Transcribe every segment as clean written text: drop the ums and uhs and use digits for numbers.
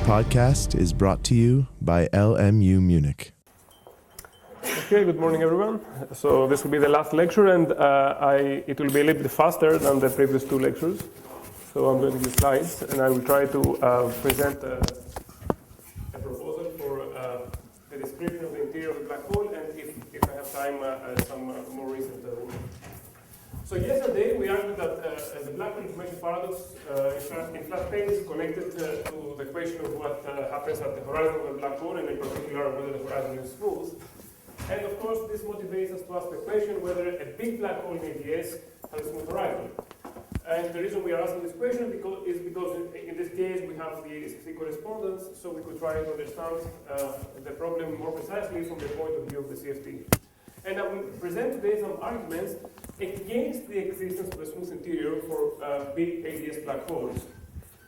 podcast is brought to you by LMU Munich. Okay, good morning everyone. So this will be the last lecture, and it will be a little bit faster than the previous two lectures. So I'm going to use slides, and I will try to present a proposal for the description of the interior of a black hole, and if I have time, some more recent work. So yesterday we argued that the black hole information paradox in flat space is connected to the question of what happens at the horizon of a black hole, and in particular whether the horizon is smooth. And of course, this motivates us to ask the question whether a big black hole in ADS has a smooth horizon. And the reason we are asking this question is because in this case we have the SFC correspondence, so we could try to understand the problem more precisely from the point of view of the CFT. And I will present today some arguments against the existence of a smooth interior for big ADS black holes.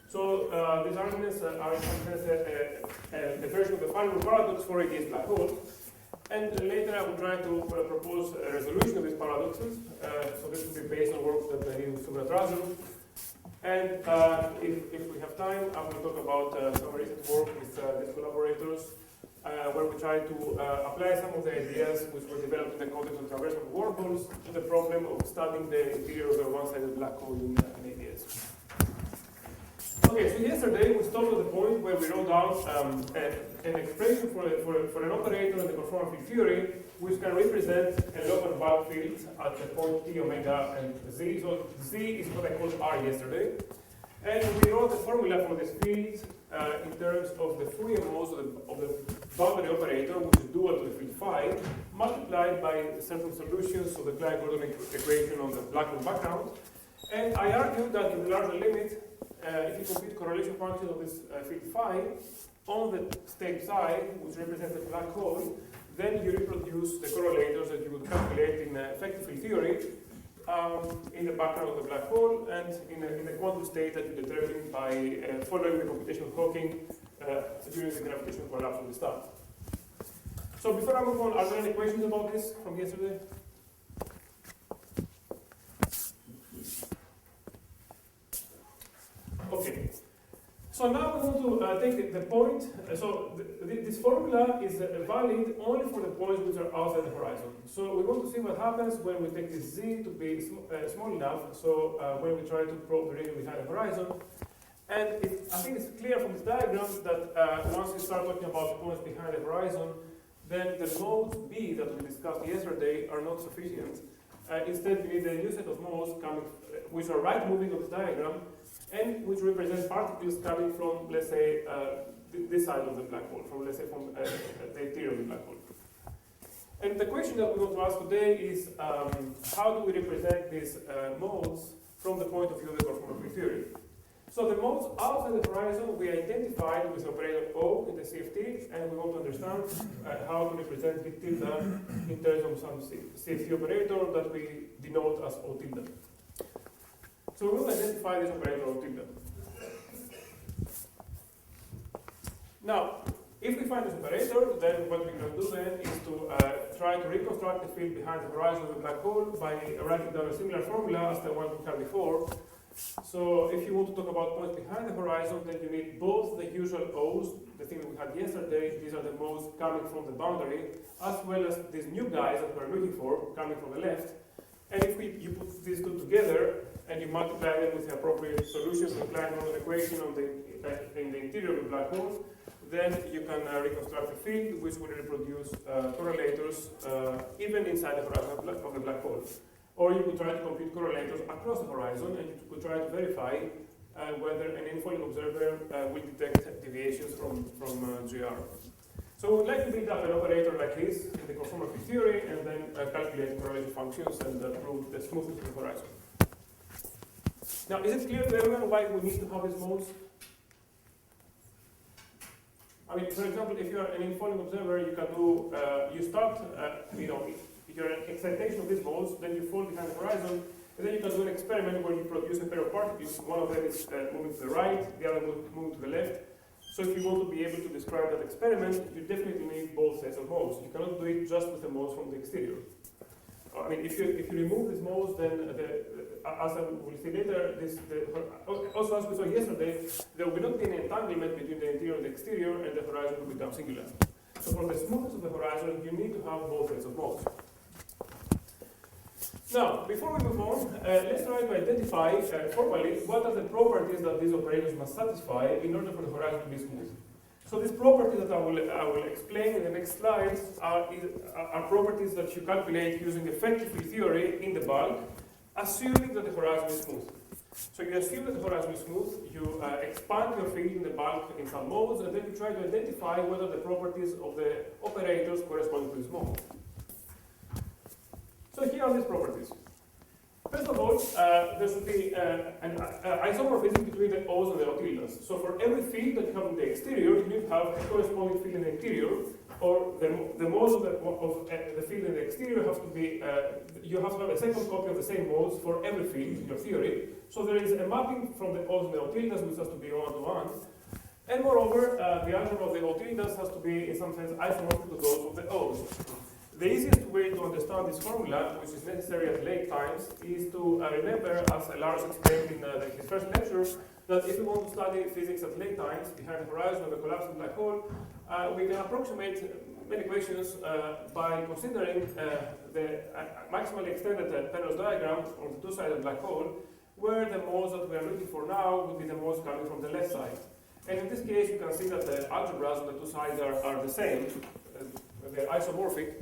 So these arguments are in some sense a version of the final paradox for ADS black holes. And later I will try to propose a resolution of these paradoxes. So this will be based on work that I did with Sommerfeld. And if we have time, I will talk about some recent work with these collaborators, where we try to apply some of the ideas which were developed in the context of traversal wormholes to the problem of studying the interior of a one-sided black hole in ADS. Okay, so yesterday we stopped at the point where we wrote out an expression for an operator in the conformal field theory which can represent a local bulk field at the point t, omega, and z. So z is what I called r yesterday. And we wrote the formula for this field in terms of the Fourier modes of the boundary operator, which is dual to the field phi, multiplied by certain solutions of the Klein-Gordon equation on the black hole background. And I argued that in the larger limit, if you compute correlation functions of this field phi on the state psi, which represents the black hole, then you reproduce the correlators that you would calculate in effective field theory in the background of the black hole and in a quantum state that you determine by following the computation of Hawking during the gravitational collapse of the star. So before I move on, are there any questions about this from yesterday? Okay, so now we want to take the point, so this formula is valid only for the points which are outside the horizon. So we want to see what happens when we take this z to be small enough, so when we try to probe the region behind the horizon. And I think it's clear from this diagram that once we start talking about points behind the horizon, then the modes B that we discussed yesterday are not sufficient. Instead, we need a new set of modes coming, which are right moving of the diagram, and which represent particles coming from, let's say, this side of the black hole, from, let's say, from the interior of the black hole. And the question that we want to ask today is, how do we represent these modes from the point of view of the conformal field theory? So the modes outside the horizon we identified with operator O in the CFT, and we want to understand how to represent bit tilde in terms of some CFT operator that we denote as O tilde. So we will identify this operator O tilde. Now, if we find this operator, then what we can do then is to try to reconstruct the field behind the horizon of the black hole by writing down a similar formula as the one we had before. So if you want to talk about points behind the horizon, then you need both the usual O's, the thing that we had yesterday, these are the modes coming from the boundary, as well as these new guys that we're looking for, coming from the left. And if you put these two together, and you multiply them with the appropriate solutions to the Klein-Gordon equation in the interior of the black hole, then you can reconstruct a field which will reproduce correlators even inside the horizon of the black hole. Or you could try to compute correlators across the horizon, and you could try to verify whether an infalling observer will detect deviations from GR. So we would like to build up an operator like this in the conformal field theory, and then calculate correlation functions and prove the smoothness of the horizon. Now, is it clear to everyone why we need to have these modes? I mean, for example, if you are an infalling observer, you can do, you start, if you're an excitation of these modes, then you fall behind the horizon, and then you can do an experiment where you produce a pair of particles. One of them is moving to the right, the other moving to the left. So if you want to be able to describe that experiment, you definitely need both sets of modes. You cannot do it just with the modes from the exterior. I mean, if you remove these modes, then as I will see later, also as we saw yesterday, there will not be an entanglement between the interior and the exterior, and the horizon will become singular. So for the smoothness of the horizon, you need to have both sets of modes. Now, before we move on, let's try to identify formally what are the properties that these operators must satisfy in order for the horizon to be smooth. So these properties that I will explain in the next slides are properties that you calculate using effective field theory in the bulk, assuming that the horizon is smooth. So you assume that the horizon is smooth, you expand your field in the bulk in some modes, and then you try to identify whether the properties of the operators correspond to this mode. So here are these properties. First of all, there should be an isomorphism between the O's and the O tildes. So for every field that you have in the exterior, you need to have a corresponding field in the interior, or the modes of the field in the exterior have to be, you have to have a second copy of the same modes for every field in your theory. So there is a mapping from the O's and the O tildes, which has to be 1 to 1. And moreover, the algebra of the O tildes has to be, in some sense, isomorphic to those of the O's. The easiest way to understand this formula, which is necessary at late times, is to remember, as Lars explained in his first lecture, that if we want to study physics at late times, behind the horizon of a collapsing black hole, we can approximate many equations by considering the maximally extended Penrose diagram on the two-sided black hole, where the modes that we are looking for now would be the modes coming from the left side. And in this case, you can see that the algebras on the two sides are the same, they're isomorphic.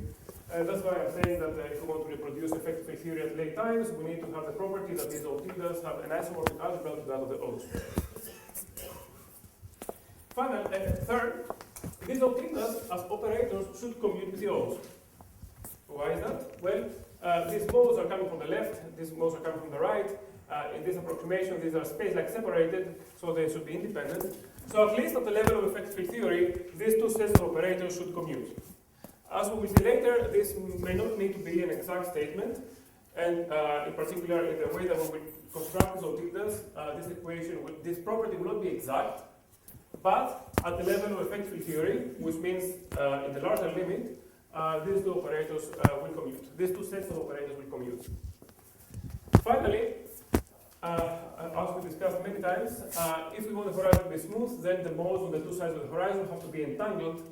That's why I'm saying that if we want to reproduce effective field theory at late times, we need to have the property that these O tildes have an isomorphic algebra to that of the O's. Third, these O tildes as operators should commute with the O's. Why is that? Well, these modes are coming from the left, these modes are coming from the right. In this approximation, these are space-like separated, so they should be independent. So at least at the level of effective field theory, these two sets of operators should commute. As we will see later, this may not need to be an exact statement, and in particular, in the way that we will construct these O tildes, this property will not be exact, but at the level of effective field theory, which means in the larger limit, these two operators will commute. These two sets of operators will commute. Finally, as we discussed many times, if we want the horizon to be smooth, then the modes on the two sides of the horizon have to be entangled.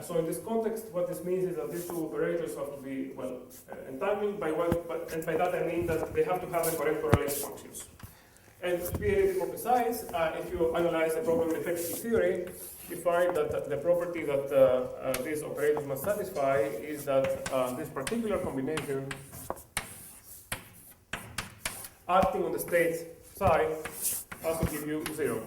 So in this context, what this means is that these two operators have to be, well, entangled by one, and by that I mean that they have to have the correct correlation functions. And to be a little bit more precise, if you analyze the problem in effective theory, you find that the property that these operators must satisfy is that this particular combination acting on the state side has to give you 0.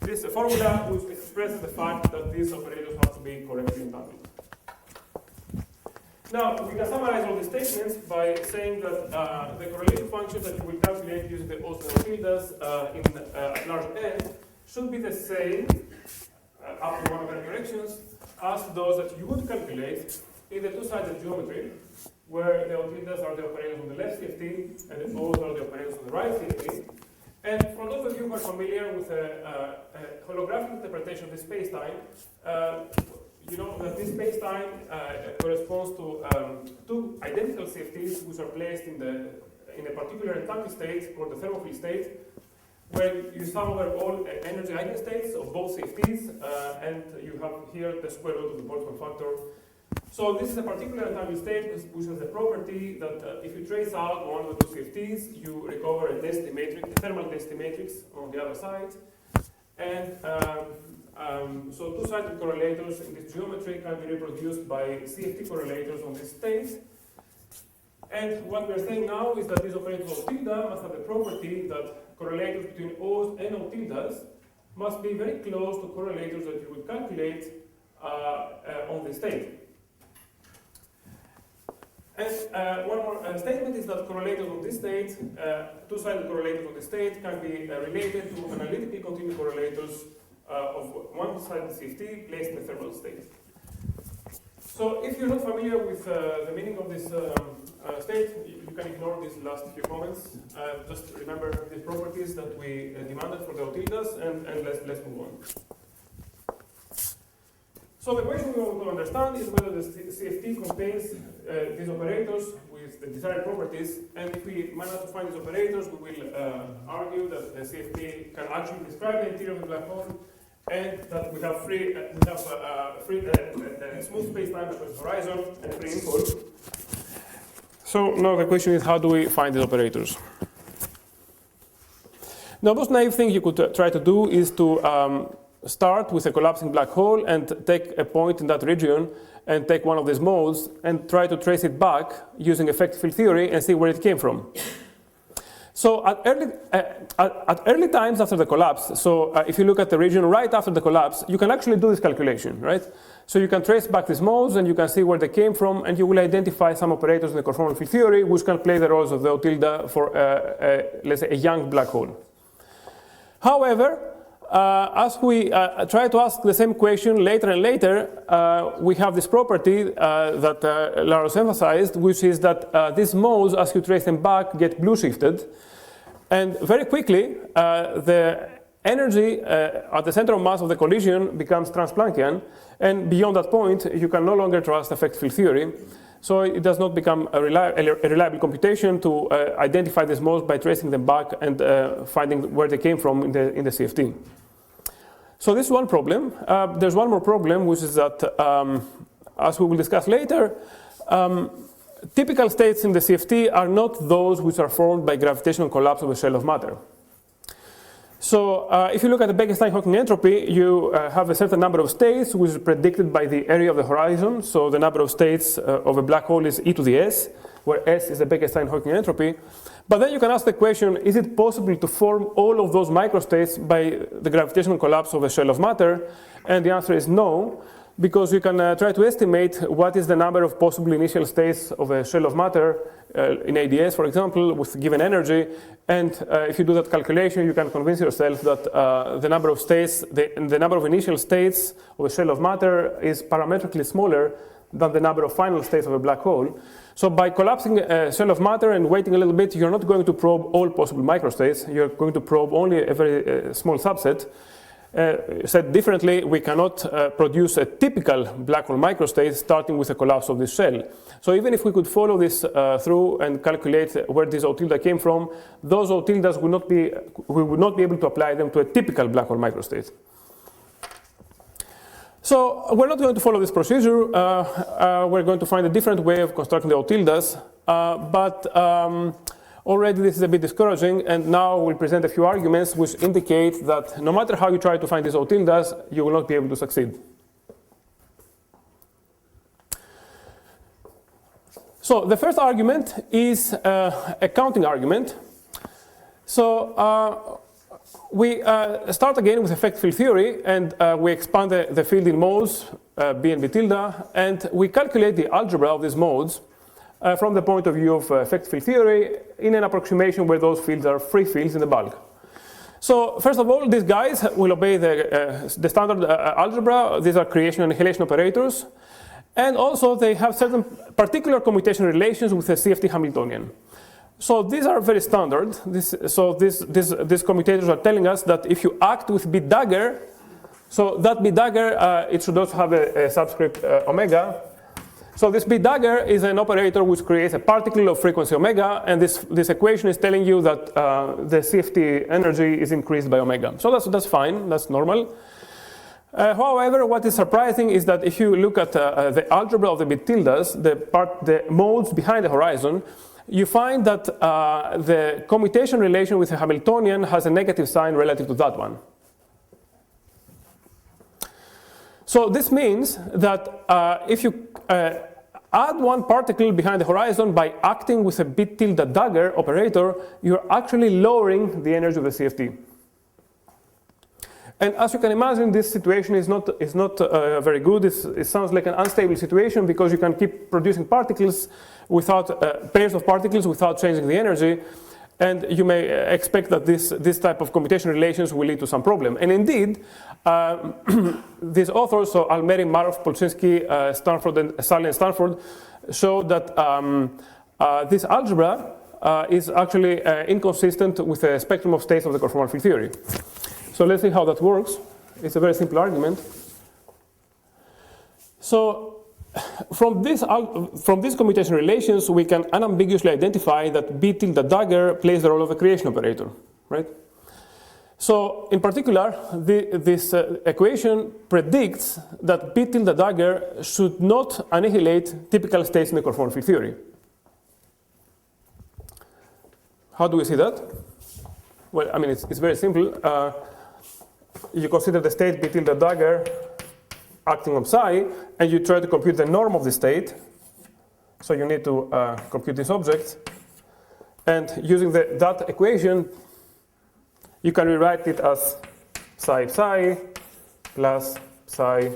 This is a formula which expresses the fact that these operators have to be correctly entangled. Now, we can summarize all these statements by saying that the correlation functions that you will calculate using the O's and O tildes at large n should be the same up to one of n directions as those that you would calculate in the two-sided geometry, where the O tildes are the operators on the left CFT and the O's are the operators on the right CFT. And for those of you who are familiar with a holographic interpretation of the spacetime, you know that this spacetime corresponds to two identical CFTs which are placed in a particular entangled state called the thermofield state, where you sum over all energy eigenstates of both CFTs, and you have here the square root of the Boltzmann factor. So this is a particular entangled state which has the property that if you trace out one of the two CFTs, you recover a density matrix, a thermal density matrix on the other side. And so two-sided correlators in this geometry can be reproduced by CFT correlators on this state. And what we're saying now is that these operators O tilde must have the property that correlators between O's and O tildes must be very close to correlators that you would calculate on this state. And one more statement is that correlators on this state, two-sided correlators on this state, can be related to analytically continuous correlators of one-sided CFT placed in the thermal state. So if you're not familiar with the meaning of this state, you can ignore these last few comments. Just remember these properties that we demanded for the O tildes, and let's move on. So the question we want to understand is whether the CFT contains these operators, with the desired properties, and if we manage to find these operators, we will argue that the CFT can actually describe the interior of the black hole, and that we have smooth space-time across the horizon and free impulse. So now the question is, how do we find these operators? Now, most naive thing you could try to do is to start with a collapsing black hole and take a point in that region and take one of these modes and try to trace it back using effective field theory and see where it came from. So at early times after the collapse, so if you look at the region right after the collapse, you can actually do this calculation, right? So you can trace back these modes and you can see where they came from, and you will identify some operators in the conformal field theory which can play the roles of the O tilde for, let's say, a young black hole. However, as we try to ask the same question later and later, we have this property that Laros emphasized, which is that these modes, as you trace them back, get blue shifted. And very quickly, the energy at the center of mass of the collision becomes trans-Planckian. And beyond that point, you can no longer trust effective field theory. So it does not become a reliable computation to identify these modes by tracing them back and finding where they came from in the CFT. So this is one problem. There's one more problem, which is that, as we will discuss later, typical states in the CFT are not those which are formed by gravitational collapse of a shell of matter. So if you look at the Bekenstein-Hawking entropy, you have a certain number of states which is predicted by the area of the horizon. So the number of states of a black hole is e to the s, where s is the Bekenstein-Hawking entropy. But then you can ask the question, is it possible to form all of those microstates by the gravitational collapse of a shell of matter? And the answer is no, because you can try to estimate what is the number of possible initial states of a shell of matter in ADS, for example, with given energy. And if you do that calculation, you can convince yourself that the number of states, the number of initial states of a shell of matter is parametrically smaller than the number of final states of a black hole. So by collapsing a shell of matter and waiting a little bit, you're not going to probe all possible microstates. You're going to probe only a very small subset. Said differently, we cannot produce a typical black hole microstate starting with a collapse of this shell. So even if we could follow this through and calculate where this O tilde came from, those O tildes we would not be able to apply them to a typical black hole microstate. So we're not going to follow this procedure. We're going to find a different way of constructing the O tildes. Already this is a bit discouraging, and now we'll present a few arguments which indicate that no matter how you try to find these O tildes, you will not be able to succeed. So the first argument is a counting argument. So we start again with effective field theory, and we expand the field in modes, B and B tilde, and we calculate the algebra of these modes from the point of view of effective field theory in an approximation where those fields are free fields in the bulk. So first of all, these guys will obey the standard algebra. These are creation and annihilation operators. And also they have certain particular commutation relations with the CFT Hamiltonian. So these are very standard. These commutators are telling us that if you act with B dagger, so that B dagger, it should also have a subscript omega. So this B dagger is an operator which creates a particle of frequency omega, and this equation is telling you that the CFT energy is increased by omega. So that's fine, that's normal. However, what is surprising is that if you look at the algebra of the bit tildes, the modes behind the horizon, you find that the commutation relation with the Hamiltonian has a negative sign relative to that one. So this means that if you add one particle behind the horizon by acting with a bit tilde dagger operator, you're actually lowering the energy of the CFT. And as you can imagine, this situation is not very good. It sounds like an unstable situation because you can keep producing particles without pairs of particles without changing the energy. And you may expect that this type of commutation relations will lead to some problem. And indeed, these authors, so Almeri, Marov, Polczynski, Stanford, and Sally and Stanford, show that this algebra is actually inconsistent with the spectrum of states of the conformal field theory. So let's see how that works. It's a very simple argument. So from these commutation relations, we can unambiguously identify that B tilde dagger plays the role of a creation operator, right? So, in particular, this equation predicts that B tilde dagger should not annihilate typical states in the conformal field theory. How do we see that? Well, I mean, it's very simple. You consider the state B tilde dagger acting on psi, and you try to compute the norm of the state. So you need to compute this object. And using that equation, you can rewrite it as psi psi plus psi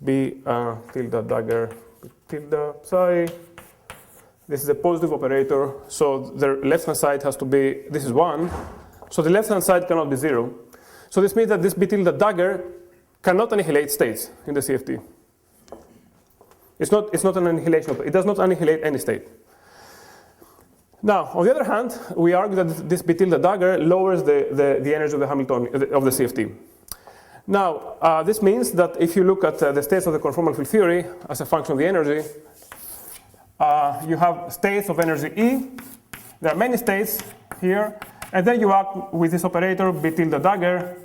B tilde dagger tilde psi. This is a positive operator, so the left-hand side has to be, this is 1. So the left-hand side cannot be 0. So this means that this B tilde dagger cannot annihilate states in the CFT. It's not an annihilation. It does not annihilate any state. Now, on the other hand, we argue that this B tilde dagger lowers the energy of the Hamiltonian of the CFT. Now, this means that if you look at the states of the conformal field theory as a function of the energy, you have states of energy E. There are many states here, and then you act with this operator B tilde dagger,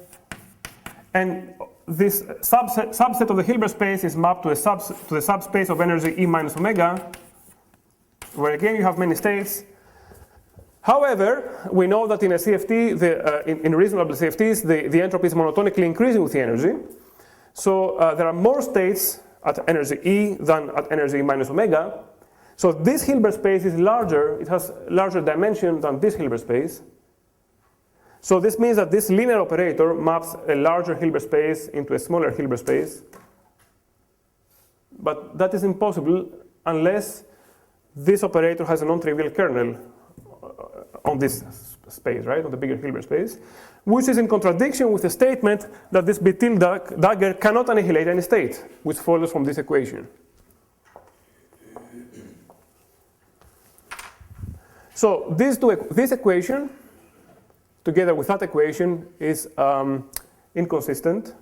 and this subset of the Hilbert space is mapped to the subspace of energy E minus omega, where again you have many states. However, we know that in a CFT, in reasonable CFTs, the entropy is monotonically increasing with the energy. So there are more states at energy E than at energy E minus omega. So this Hilbert space is larger, it has larger dimension than this Hilbert space. So this means that this linear operator maps a larger Hilbert space into a smaller Hilbert space. But that is impossible unless this operator has a non-trivial kernel on this space, right, on the bigger Hilbert space, which is in contradiction with the statement that this B tilde dagger cannot annihilate any state, which follows from this equation. So this equation, together with that equation, is inconsistent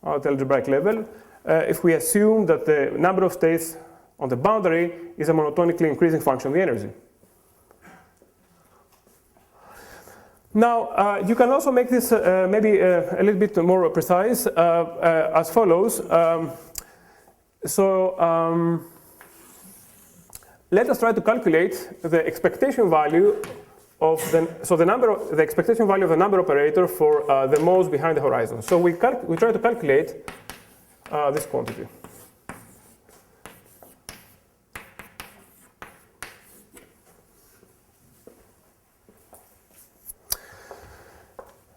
at algebraic level if we assume that the number of states on the boundary is a monotonically increasing function of the energy. Now, you can also make this maybe a little bit more precise as follows. Let us try to calculate the expectation value of the expectation value of the number operator for the modes behind the horizon. So we try to calculate this quantity.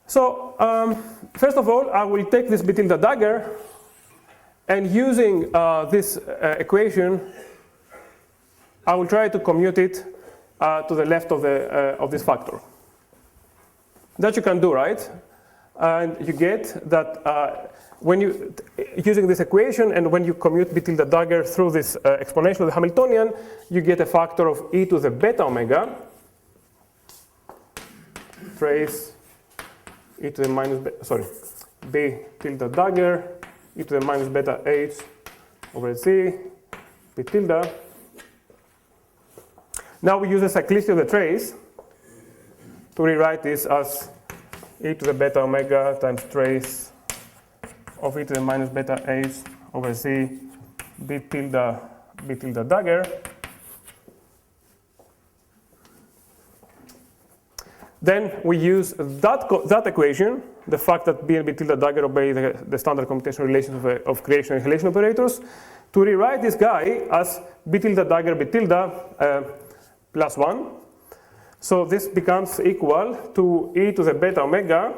So first of all, I will take this B tilde dagger, and using this equation, I will try to commute it to the left of this factor. That you can do, right? And you get that when you using this equation, and when you commute B tilde dagger through this exponential of the Hamiltonian, you get a factor of e to the beta omega trace e to the minus B tilde dagger e to the minus beta h over z B tilde. Now we use the cyclicity of the trace to rewrite this as e to the beta omega times trace of e to the minus beta h over z B tilde dagger. Then we use that equation, the fact that B and B tilde dagger obey the standard commutation relations of creation and annihilation operators, to rewrite this guy as B tilde dagger B tilde plus 1. So this becomes equal to e to the beta omega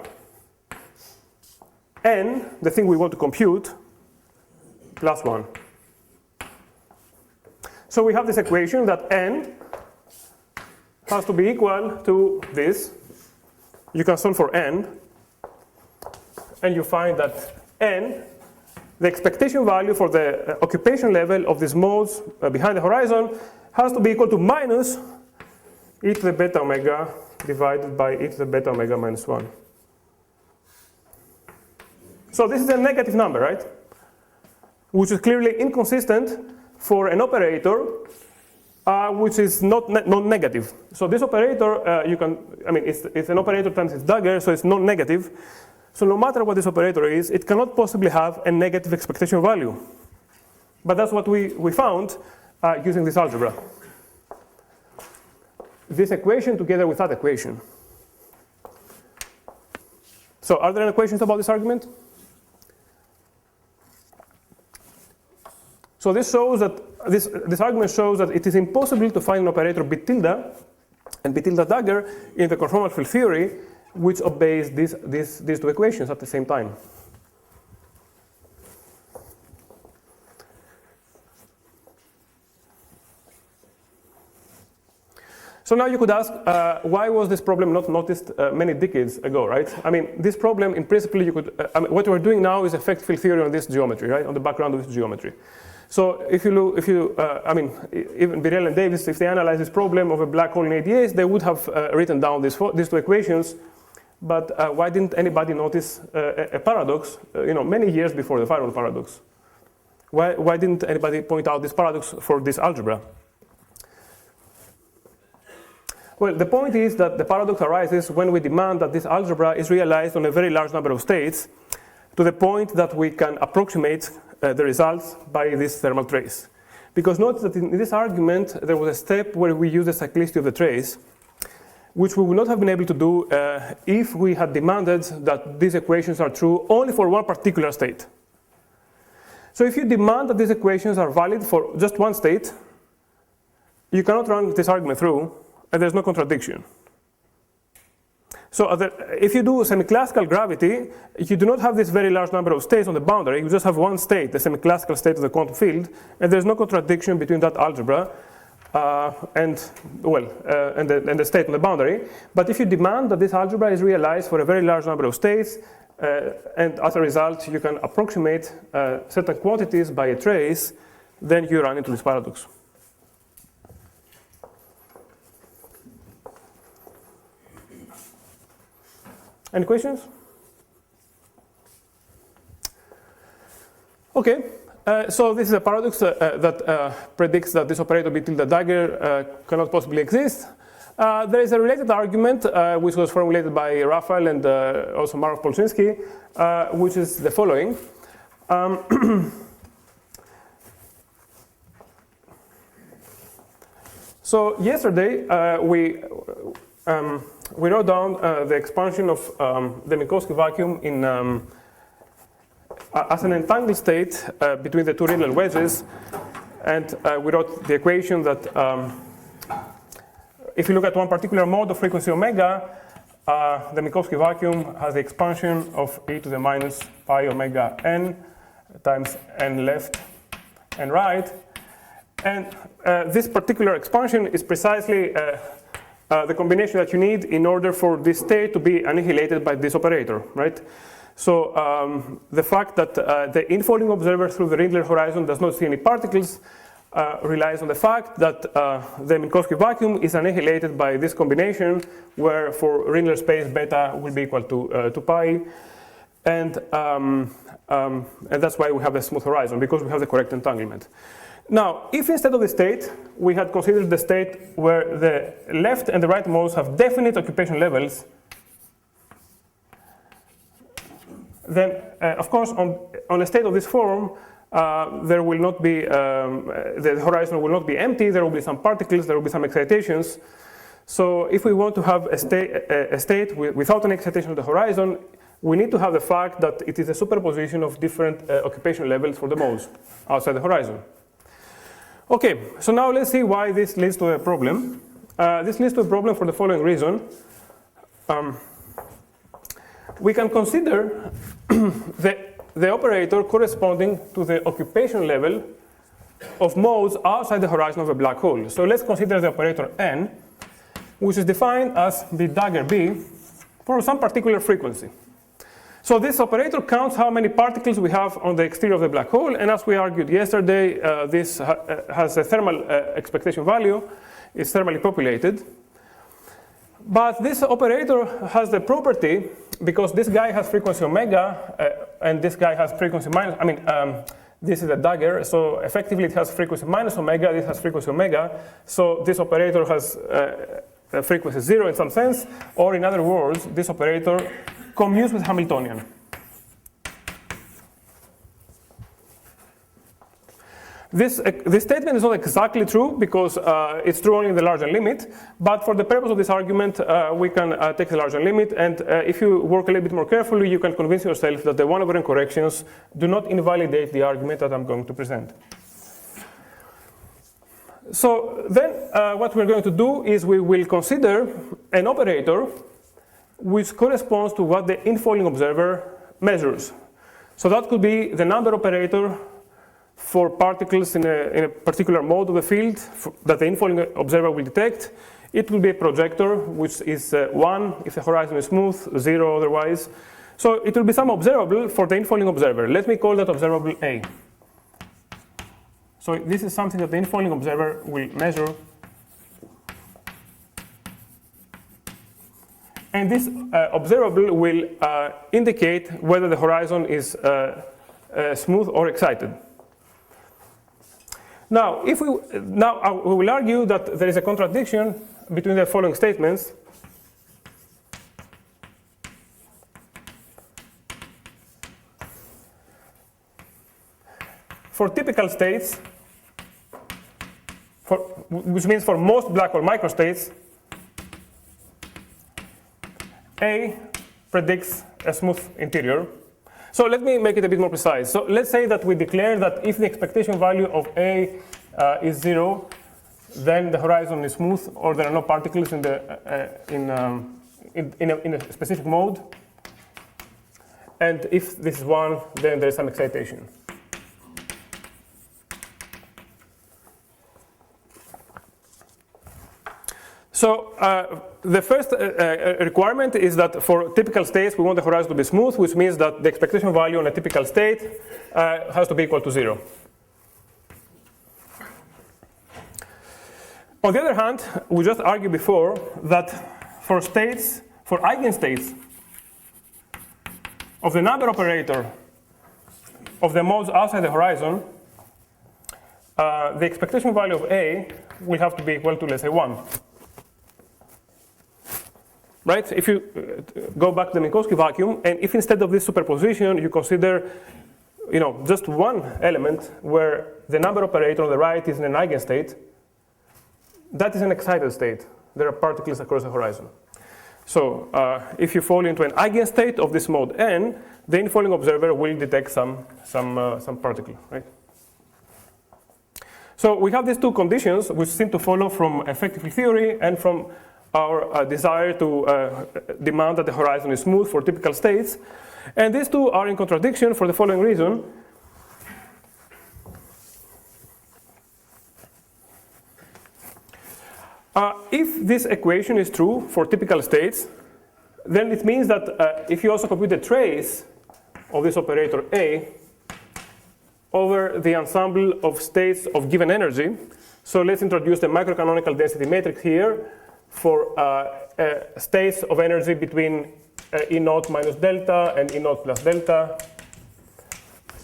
n, the thing we want to compute, plus 1. So we have this equation that n has to be equal to this. You can solve for n, and you find that n, the expectation value for the occupation level of these modes behind the horizon, has to be equal to minus e to the beta omega divided by e to the beta omega minus 1. So this is a negative number, right? which is clearly inconsistent for an operator which is not non-negative. So this operator, it's an operator times its dagger, so it's non-negative. So no matter what this operator is, it cannot possibly have a negative expectation value. But that's what we found using this algebra. This equation together with that equation. So are there any questions about this argument? So this shows that this argument shows that it is impossible to find an operator B tilde and B tilde dagger in the conformal field theory which obeys these two equations at the same time. So now you could ask, why was this problem not noticed many decades ago, right? I mean, this problem, in principle, you could, what we're doing now is effect field theory on this geometry, right? On the background of this geometry. So if you look, even Birel and Davis, if they analyze this problem of a black hole in ADAs, they would have written down these two equations. But why didn't anybody notice a paradox, many years before the Faraday paradox? Why didn't anybody point out this paradox for this algebra? Well, the point is that the paradox arises when we demand that this algebra is realized on a very large number of states to the point that we can approximate the results by this thermal trace. Because notice that in this argument, there was a step where we used the cyclicity of the trace, which we would not have been able to do if we had demanded that these equations are true only for one particular state. So if you demand that these equations are valid for just one state, you cannot run this argument through, and there's no contradiction. So if you do semi-classical gravity, you do not have this very large number of states on the boundary. You just have one state, the semi-classical state of the quantum field, and there's no contradiction between that algebra and the state on the boundary. But if you demand that this algebra is realized for a very large number of states, and as a result you can approximate certain quantities by a trace, then you run into this paradox. Any questions? Okay, so this is a paradox that predicts that this operator B tilde dagger cannot possibly exist. There is a related argument which was formulated by Raphael and also Marek Polczynski, which is the following. So yesterday we wrote down the expansion of the Minkowski vacuum in as an entangled state between the two Rindler wedges, and we wrote the equation that if you look at one particular mode of frequency omega, the Minkowski vacuum has the expansion of e to the minus pi omega n times n left and right, and this particular expansion is precisely the combination that you need in order for this state to be annihilated by this operator, right? So the fact that the infalling observer through the Rindler horizon does not see any particles relies on the fact that the Minkowski vacuum is annihilated by this combination, where for Rindler space beta will be equal to 2 pi, and that's why we have the smooth horizon, because we have the correct entanglement. Now, if instead of the state, we had considered the state where the left and the right modes have definite occupation levels, then, of course, on a state of this form, there will not be, the horizon will not be empty, there will be some particles, there will be some excitations. So if we want to have a state without an excitation of the horizon, we need to have the fact that it is a superposition of different occupation levels for the modes outside the horizon. Okay, so now let's see why this leads to a problem. This leads to a problem for the following reason. We can consider the operator corresponding to the occupation level of modes outside the horizon of a black hole. So let's consider the operator n, which is defined as b dagger b for some particular frequency. So this operator counts how many particles we have on the exterior of the black hole, and as we argued yesterday, this has a thermal expectation value, it's thermally populated. But this operator has the property, because this guy has frequency omega, and this guy has frequency minus, This is a dagger, so effectively it has frequency minus omega, this has frequency omega, so this operator has a frequency 0 in some sense, or in other words, this operator commutes with Hamiltonian. This statement is not exactly true because it's true only in the larger limit, but for the purpose of this argument, we can take the larger limit, and if you work a little bit more carefully, you can convince yourself that the 1 over n corrections do not invalidate the argument that I'm going to present. So then what we're going to do is we will consider an operator which corresponds to what the infalling observer measures. So that could be the number operator for particles in a particular mode of the field that the infalling observer will detect. It will be a projector, which is 1 if the horizon is smooth, 0 otherwise. So it will be some observable for the infalling observer. Let me call that observable A. So this is something that the infalling observer will measure. And this observable will indicate whether the horizon is smooth or excited. Now, we will argue that there is a contradiction between the following statements. For typical states, which means for most black hole microstates, A predicts a smooth interior. So let me make it a bit more precise. So let's say that we declare that if the expectation value of A is 0, then the horizon is smooth, or there are no particles in a specific mode. And if this is 1, then there is some excitation. So the first requirement is that for typical states, we want the horizon to be smooth, which means that the expectation value on a typical state has to be equal to 0. On the other hand, we just argued before that for states, for eigenstates of the number operator of the modes outside the horizon, the expectation value of A will have to be equal to, let's say, 1. Right? If you go back to the Minkowski vacuum, and if instead of this superposition you consider, just one element where the number operator on the right is in an eigenstate, that is an excited state. There are particles across the horizon. So if you fall into an eigenstate of this mode n, the infalling observer will detect some particle, right? So we have these two conditions which seem to follow from effective theory and from our desire to demand that the horizon is smooth for typical states. And these two are in contradiction for the following reason. If this equation is true for typical states, then it means that if you also compute a trace of this operator A over the ensemble of states of given energy, so let's introduce the microcanonical density matrix here for states of energy between E naught minus delta and E naught plus delta.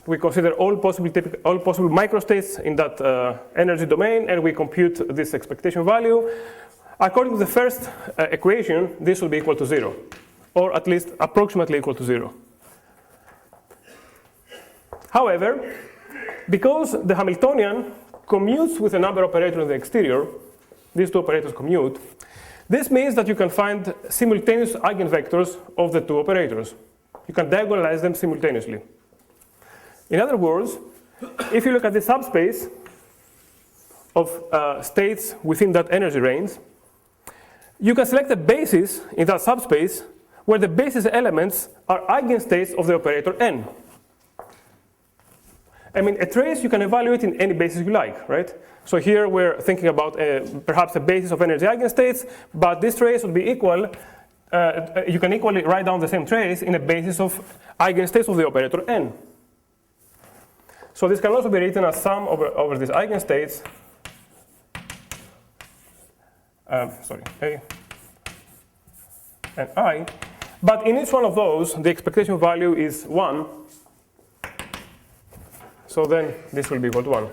We consider all possible microstates in that energy domain, and we compute this expectation value. According to the first equation, this will be equal to 0, or at least approximately equal to 0. However, because the Hamiltonian commutes with a number operator in the exterior, these two operators commute, this means that you can find simultaneous eigenvectors of the two operators. You can diagonalize them simultaneously. In other words, if you look at the subspace of states within that energy range, you can select a basis in that subspace where the basis elements are eigenstates of the operator n. I mean, a trace you can evaluate in any basis you like, right? So here we're thinking about perhaps a basis of energy eigenstates, but this trace would be equal. You can equally write down the same trace in a basis of eigenstates of the operator n. So this can also be written as sum over these eigenstates. A and I. But in each one of those, the expectation value is 1. So then this will be equal to 1.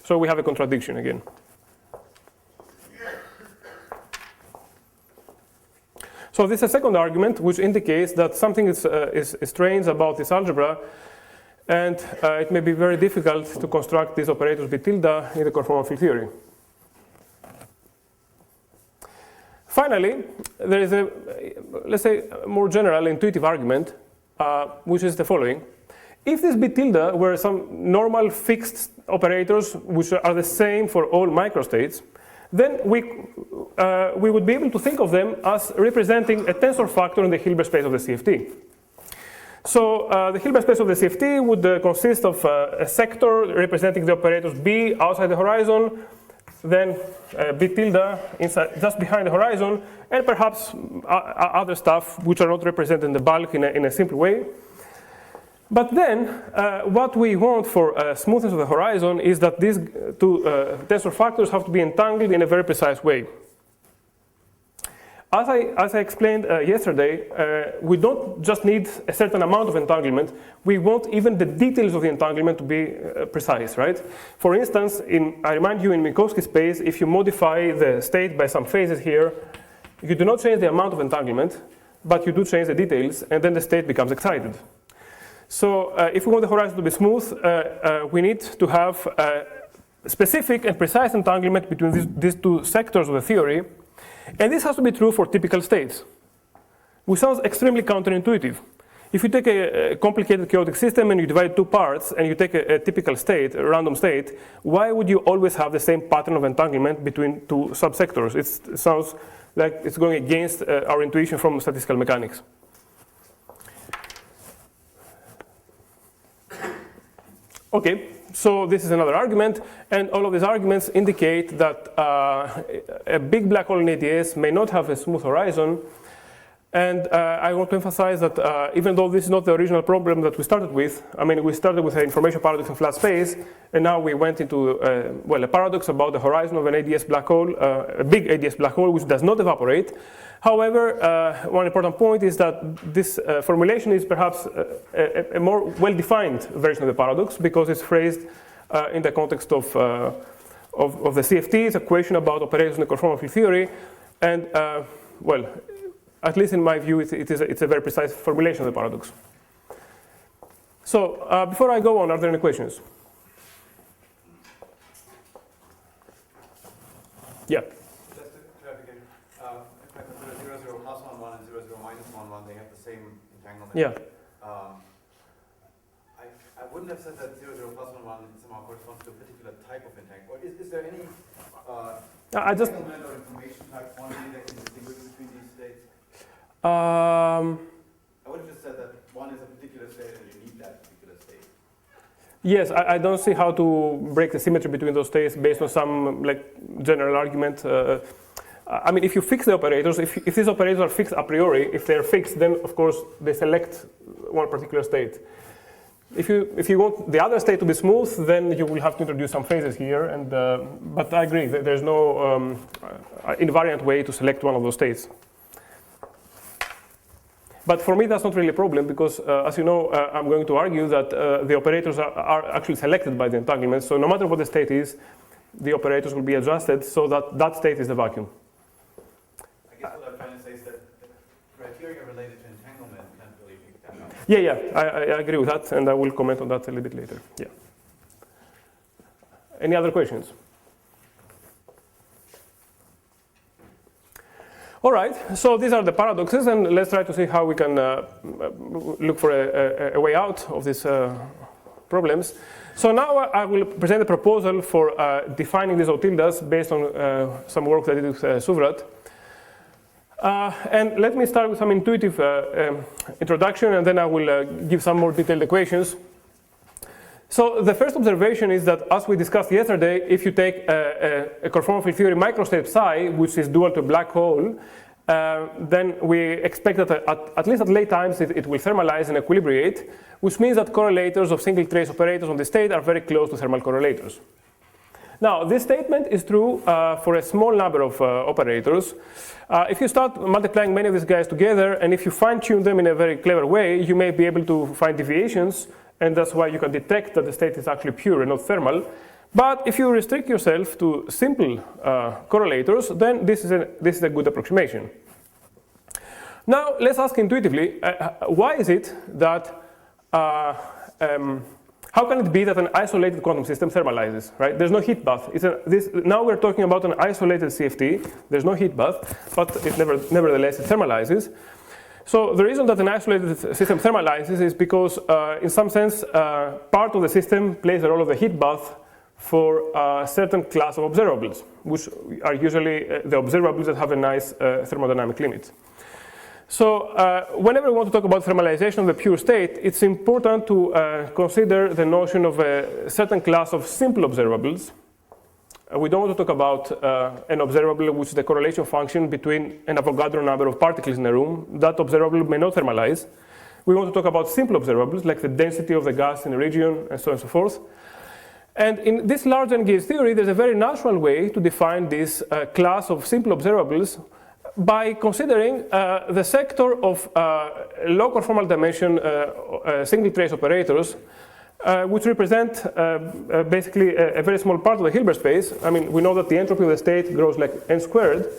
So we have a contradiction again. So this is a second argument which indicates that something is strange about this algebra, and it may be very difficult to construct these operators B tilde in the conformal field theory. Finally, there is a, let's say, more general intuitive argument, which is the following. If this B tilde were some normal fixed operators which are the same for all microstates, then we would be able to think of them as representing a tensor factor in the Hilbert space of the CFT. So the Hilbert space of the CFT would consist of a sector representing the operators B outside the horizon, then B tilde inside, just behind the horizon, and perhaps other stuff which are not represented in the bulk in a simple way. But then, what we want for smoothness of the horizon is that these two tensor factors have to be entangled in a very precise way. As I explained yesterday, we don't just need a certain amount of entanglement. We want even the details of the entanglement to be precise, right? For instance, I remind you in Minkowski space, if you modify the state by some phases here, you do not change the amount of entanglement, but you do change the details, and then the state becomes excited. So if we want the horizon to be smooth, we need to have specific and precise entanglement between these two sectors of the theory. And this has to be true for typical states, which sounds extremely counterintuitive. If you take a complicated chaotic system and you divide two parts and you take a typical state, a random state, why would you always have the same pattern of entanglement between two subsectors? It sounds like it's going against our intuition from statistical mechanics. Okay, so this is another argument, and all of these arguments indicate that a big black hole in ADS may not have a smooth horizon. And I want to emphasize that even though this is not the original problem that we started with, I mean, we started with an information paradox in flat space, and now we went into, well, a paradox about the horizon of an ADS black hole, a big ADS black hole, which does not evaporate. However, one important point is that this formulation is perhaps a more well-defined version of the paradox because it's phrased in the context of the CFT. It's a question about operators in the conformal field theory, and well, at least in my view, it's a very precise formulation of the paradox. So before I go on, are there any questions? Yeah. Just to clarify, if I consider 0, 0 plus 1, 1 and 0, 0 minus 1, 1, they have the same entanglement. Yeah. I wouldn't have said that 0, 0 plus 1, 1 somehow corresponds to a particular type of entanglement. Is there any entanglement or information type quantity that can distinguish between these states? I would have just said that one is a particular state and you need that particular state. Yes, I don't see how to break the symmetry between those states based on some like general argument. I mean, if you fix the operators, if these operators are fixed a priori, if they're fixed, then of course they select one particular state. If you want the other state to be smooth, then you will have to introduce some phases here. And but I agree, there's no invariant way to select one of those states. But for me, that's not really a problem because, as you know, I'm going to argue that the operators are actually selected by the entanglement. So no matter what the state is, the operators will be adjusted so that that state is the vacuum. I guess what I'm trying to say is that the criteria related to entanglement can't really pick that up. Yeah, I agree with that, and I will comment on that a little bit later. Yeah. Any other questions? All right, so these are the paradoxes, and let's try to see how we can look for a way out of these problems. So now I will present a proposal for defining these O tildes based on some work that I did with Suvrat. And let me start with some intuitive introduction, and then I will give some more detailed equations. So the first observation is that, as we discussed yesterday, if you take a conformal field theory microstate psi, which is dual to a black hole, then we expect that at least at late times it will thermalize and equilibrate, which means that correlators of single trace operators on the state are very close to thermal correlators. Now, this statement is true for a small number of operators. If you start multiplying many of these guys together, and if you fine-tune them in a very clever way, you may be able to find deviations, and that's why you can detect that the state is actually pure and not thermal. But if you restrict yourself to simple correlators, then this is a good approximation. Now, let's ask intuitively, why is it that how can it be that an isolated quantum system thermalizes, right? There's no heat bath. Now we're talking about an isolated CFT. There's no heat bath, but nevertheless, it thermalizes. So the reason that an isolated system thermalizes is because, in some sense, part of the system plays the role of the heat bath for a certain class of observables, which are usually the observables that have a nice thermodynamic limit. So whenever we want to talk about thermalization of the pure state, it's important to consider the notion of a certain class of simple observables. We don't want to talk about an observable which is the correlation function between an Avogadro number of particles in a room. That observable may not thermalize. We want to talk about simple observables, like the density of the gas in a region, and so on and so forth. And in this large N-gauge theory, there's a very natural way to define this class of simple observables by considering the sector of low conformal dimension single trace operators, which represent basically a very small part of the Hilbert space. I mean, we know that the entropy of the state grows like n squared.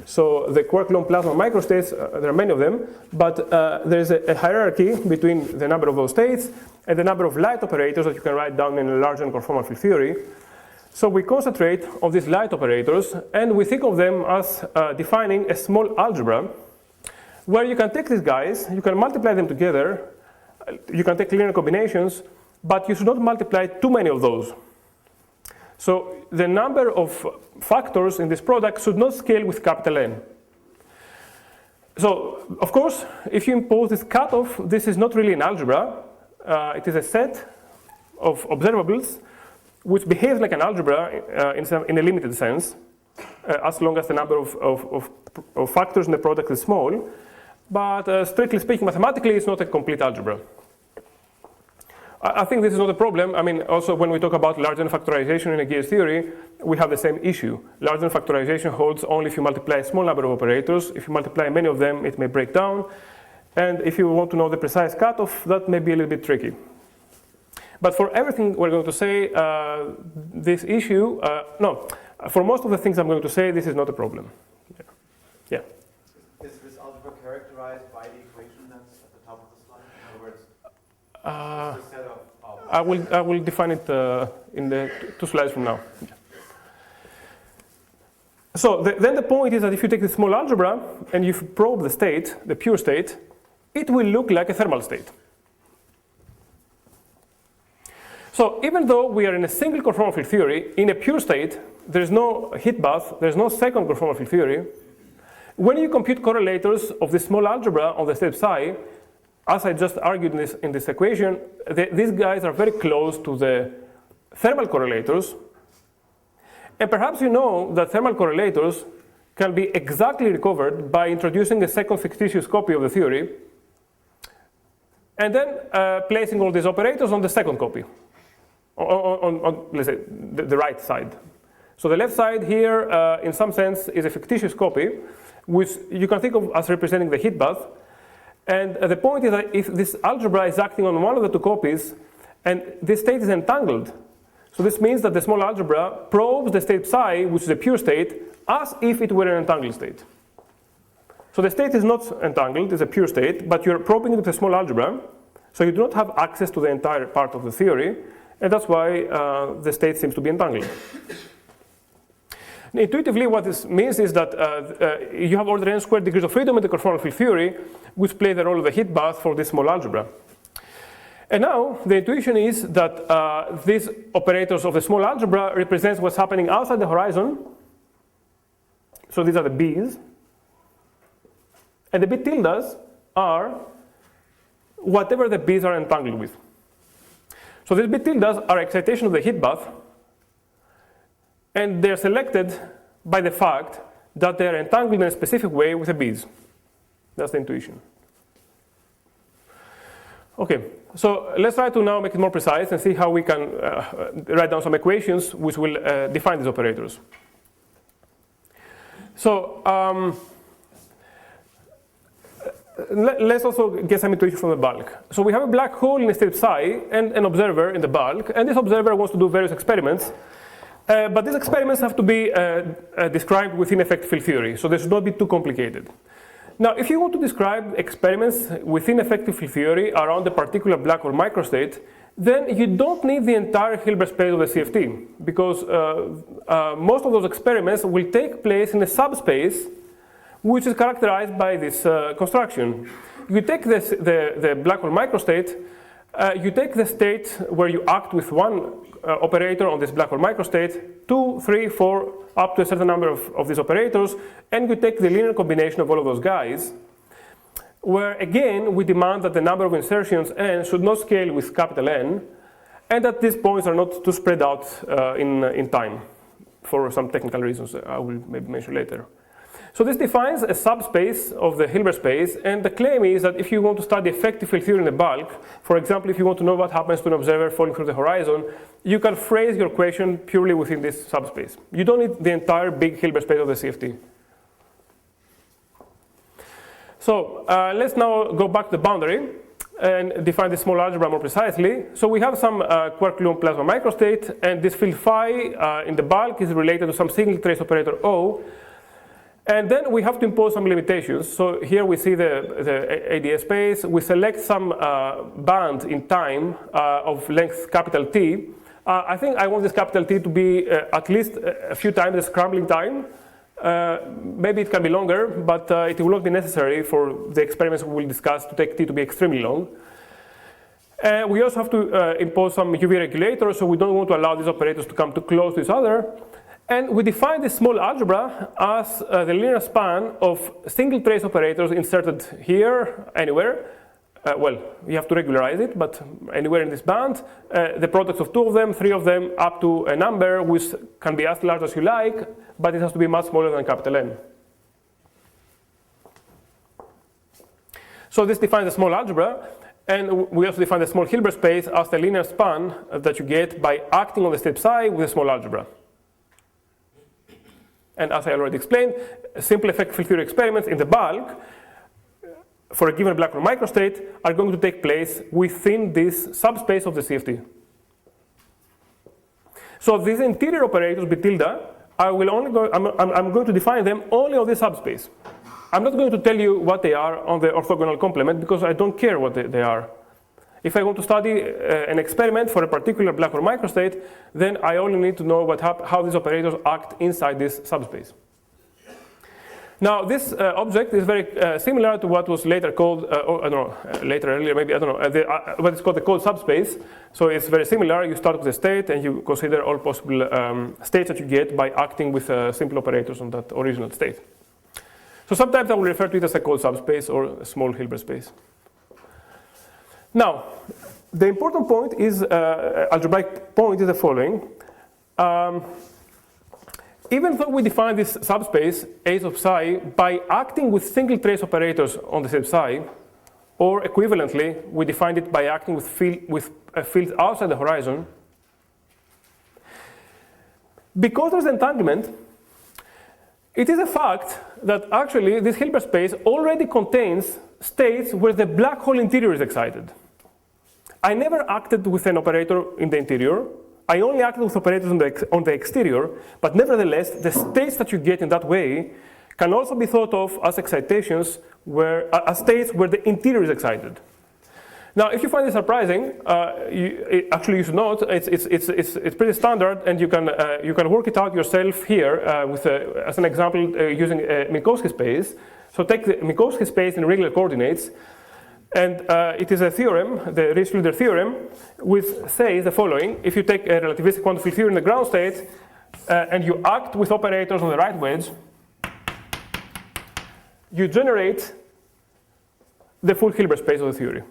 So the quark-Coulomb plasma microstates, there are many of them, but there is a hierarchy between the number of those states and the number of light operators that you can write down in a large conformal field theory. So we concentrate on these light operators, and we think of them as defining a small algebra where you can take these guys, you can multiply them together, you can take linear combinations, but you should not multiply too many of those. So the number of factors in this product should not scale with capital N. So, of course, if you impose this cutoff, this is not really an algebra. It is a set of observables which behaves like an algebra in a limited sense, as long as the number of factors in the product is small. But strictly speaking, mathematically, it's not a complete algebra. I think this is not a problem. I mean, also when we talk about large N factorization in a gauge theory, we have the same issue. Large N factorization holds only if you multiply a small number of operators. If you multiply many of them, it may break down. And if you want to know the precise cutoff, that may be a little bit tricky. But for everything we're going to say, this issue, for most of the things I'm going to say, this is not a problem. Yeah. Is this algebra characterized by the equation that's at the top of the slide? In other words, the set of I will define it in the 2 slides from now. So then the point is that if you take the small algebra and you probe the state, the pure state, it will look like a thermal state. So even though we are in a single conformal field theory, in a pure state, there is no heat bath, there is no second conformal field theory. When you compute correlators of the small algebra on the state psi, as I just argued in this equation, these guys are very close to the thermal correlators. And perhaps you know that thermal correlators can be exactly recovered by introducing a second fictitious copy of the theory and then placing all these operators on the second copy. On let's say, the right side. So the left side here, in some sense, is a fictitious copy, which you can think of as representing the heat bath. And the point is that if this algebra is acting on one of the 2 copies, and this state is entangled, so this means that the small algebra probes the state psi, which is a pure state, as if it were an entangled state. So the state is not entangled, it's a pure state, but you're probing it with a small algebra, so you do not have access to the entire part of the theory. And that's why the state seems to be entangled. Intuitively, what this means is that you have order n squared degrees of freedom in the conformal field theory, which play the role of the heat bath for this small algebra. And now, the intuition is that these operators of the small algebra represents what's happening outside the horizon. So these are the B's. And the B tildes are whatever the B's are entangled with. So these B tildes are excitation of the heat bath, and they're selected by the fact that they're entangled in a specific way with the B's. That's the intuition. Okay, So let's try to now make it more precise and see how we can write down some equations which will define these operators. So let's also get some intuition from the bulk. So we have a black hole in a state psi and an observer in the bulk, and this observer wants to do various experiments. But these experiments have to be described within effective field theory, so they should not be too complicated. Now, if you want to describe experiments within effective field theory around a particular black hole microstate, then you don't need the entire Hilbert space of the CFT, because most of those experiments will take place in a subspace which is characterized by this construction. You take the black hole microstate, you take the state where you act with one operator on this black hole microstate, 2, 3, 4, up to a certain number of these operators, and you take the linear combination of all of those guys, where again we demand that the number of insertions n should not scale with capital N, and that these points are not too spread out in time, for some technical reasons I will maybe mention later. So this defines a subspace of the Hilbert space, and the claim is that if you want to study effective field theory in the bulk, for example, if you want to know what happens to an observer falling through the horizon, you can phrase your question purely within this subspace. You don't need the entire big Hilbert space of the CFT. So let's now go back to the boundary and define the small algebra more precisely. So we have some quark-gluon plasma microstate, and this field phi in the bulk is related to some single trace operator O. And then we have to impose some limitations. So here we see the ADS space. We select some band in time of length capital T. I think I want this capital T to be at least a few times the scrambling time. Maybe it can be longer, but it will not be necessary for the experiments we will discuss to take T to be extremely long. We also have to impose some UV regulators, so we don't want to allow these operators to come too close to each other. And we define this small algebra as the linear span of single trace operators inserted here, anywhere. Well, you have to regularize it, but anywhere in this band. The products of 2 of them, 3 of them, up to a number which can be as large as you like, but it has to be much smaller than capital N. So this defines the small algebra, and we also define the small Hilbert space as the linear span that you get by acting on the state psi with a small algebra. And as I already explained, simple effective field theory experiments in the bulk for a given black hole microstate are going to take place within this subspace of the CFT. So these interior operators, B tilde, I'm going to define them only on this subspace. I'm not going to tell you what they are on the orthogonal complement because I don't care what they are. If I want to study an experiment for a particular black hole microstate, then I only need to know how these operators act inside this subspace. Now, this object is very similar to what was later called, earlier, maybe, I don't know, what is called the cold subspace. So it's very similar. You start with a state and you consider all possible states that you get by acting with simple operators on that original state. So sometimes I will refer to it as a cold subspace or a small Hilbert space. Now, the important point is, algebraic point is the following. Even though we define this subspace, A sub psi, by acting with single trace operators on the same psi, or equivalently, we defined it by acting with a field outside the horizon, because there's entanglement, it is a fact that actually this Hilbert space already contains states where the black hole interior is excited. I never acted with an operator in the interior. I only acted with operators on the exterior, but nevertheless, the states that you get in that way can also be thought of as excitations as states where the interior is excited. Now, if you find this surprising, you should note it's pretty standard, and you can work it out yourself here as an example using a Minkowski space. So take the Minkowski space in regular coordinates, and it is a theorem, the Ries-Schluter theorem, which says the following: if you take a relativistic quantum field theory in the ground state and you act with operators on the right wedge, you generate the full Hilbert space of the theory,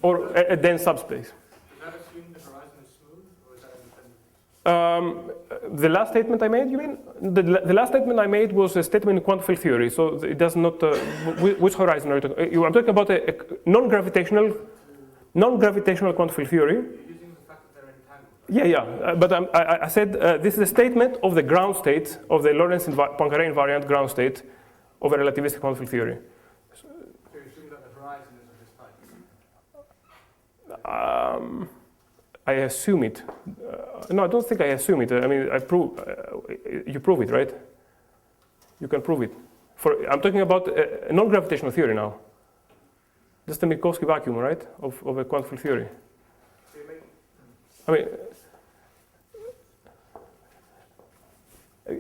or a dense subspace. Does that assume the horizon is smooth, or is that independent? The last statement I made, you mean? The last statement I made was a statement in quantum field theory, so it does not. Which horizon are you talking about? I'm talking about a non-gravitational. non-gravitational quantum field theory. You're using the fact that they're entangled. Yeah. But I said this is a statement of the ground state, of the Lorentz-Poincare invariant ground state of a relativistic quantum field theory. So you're assuming that the horizon is of this type? I assume it. No, I don't think I assume it. I mean, you prove it, right? You can prove it. I'm talking about a non-gravitational theory now. That's the Minkowski vacuum, right, of a quantum field theory. So you make, I mean,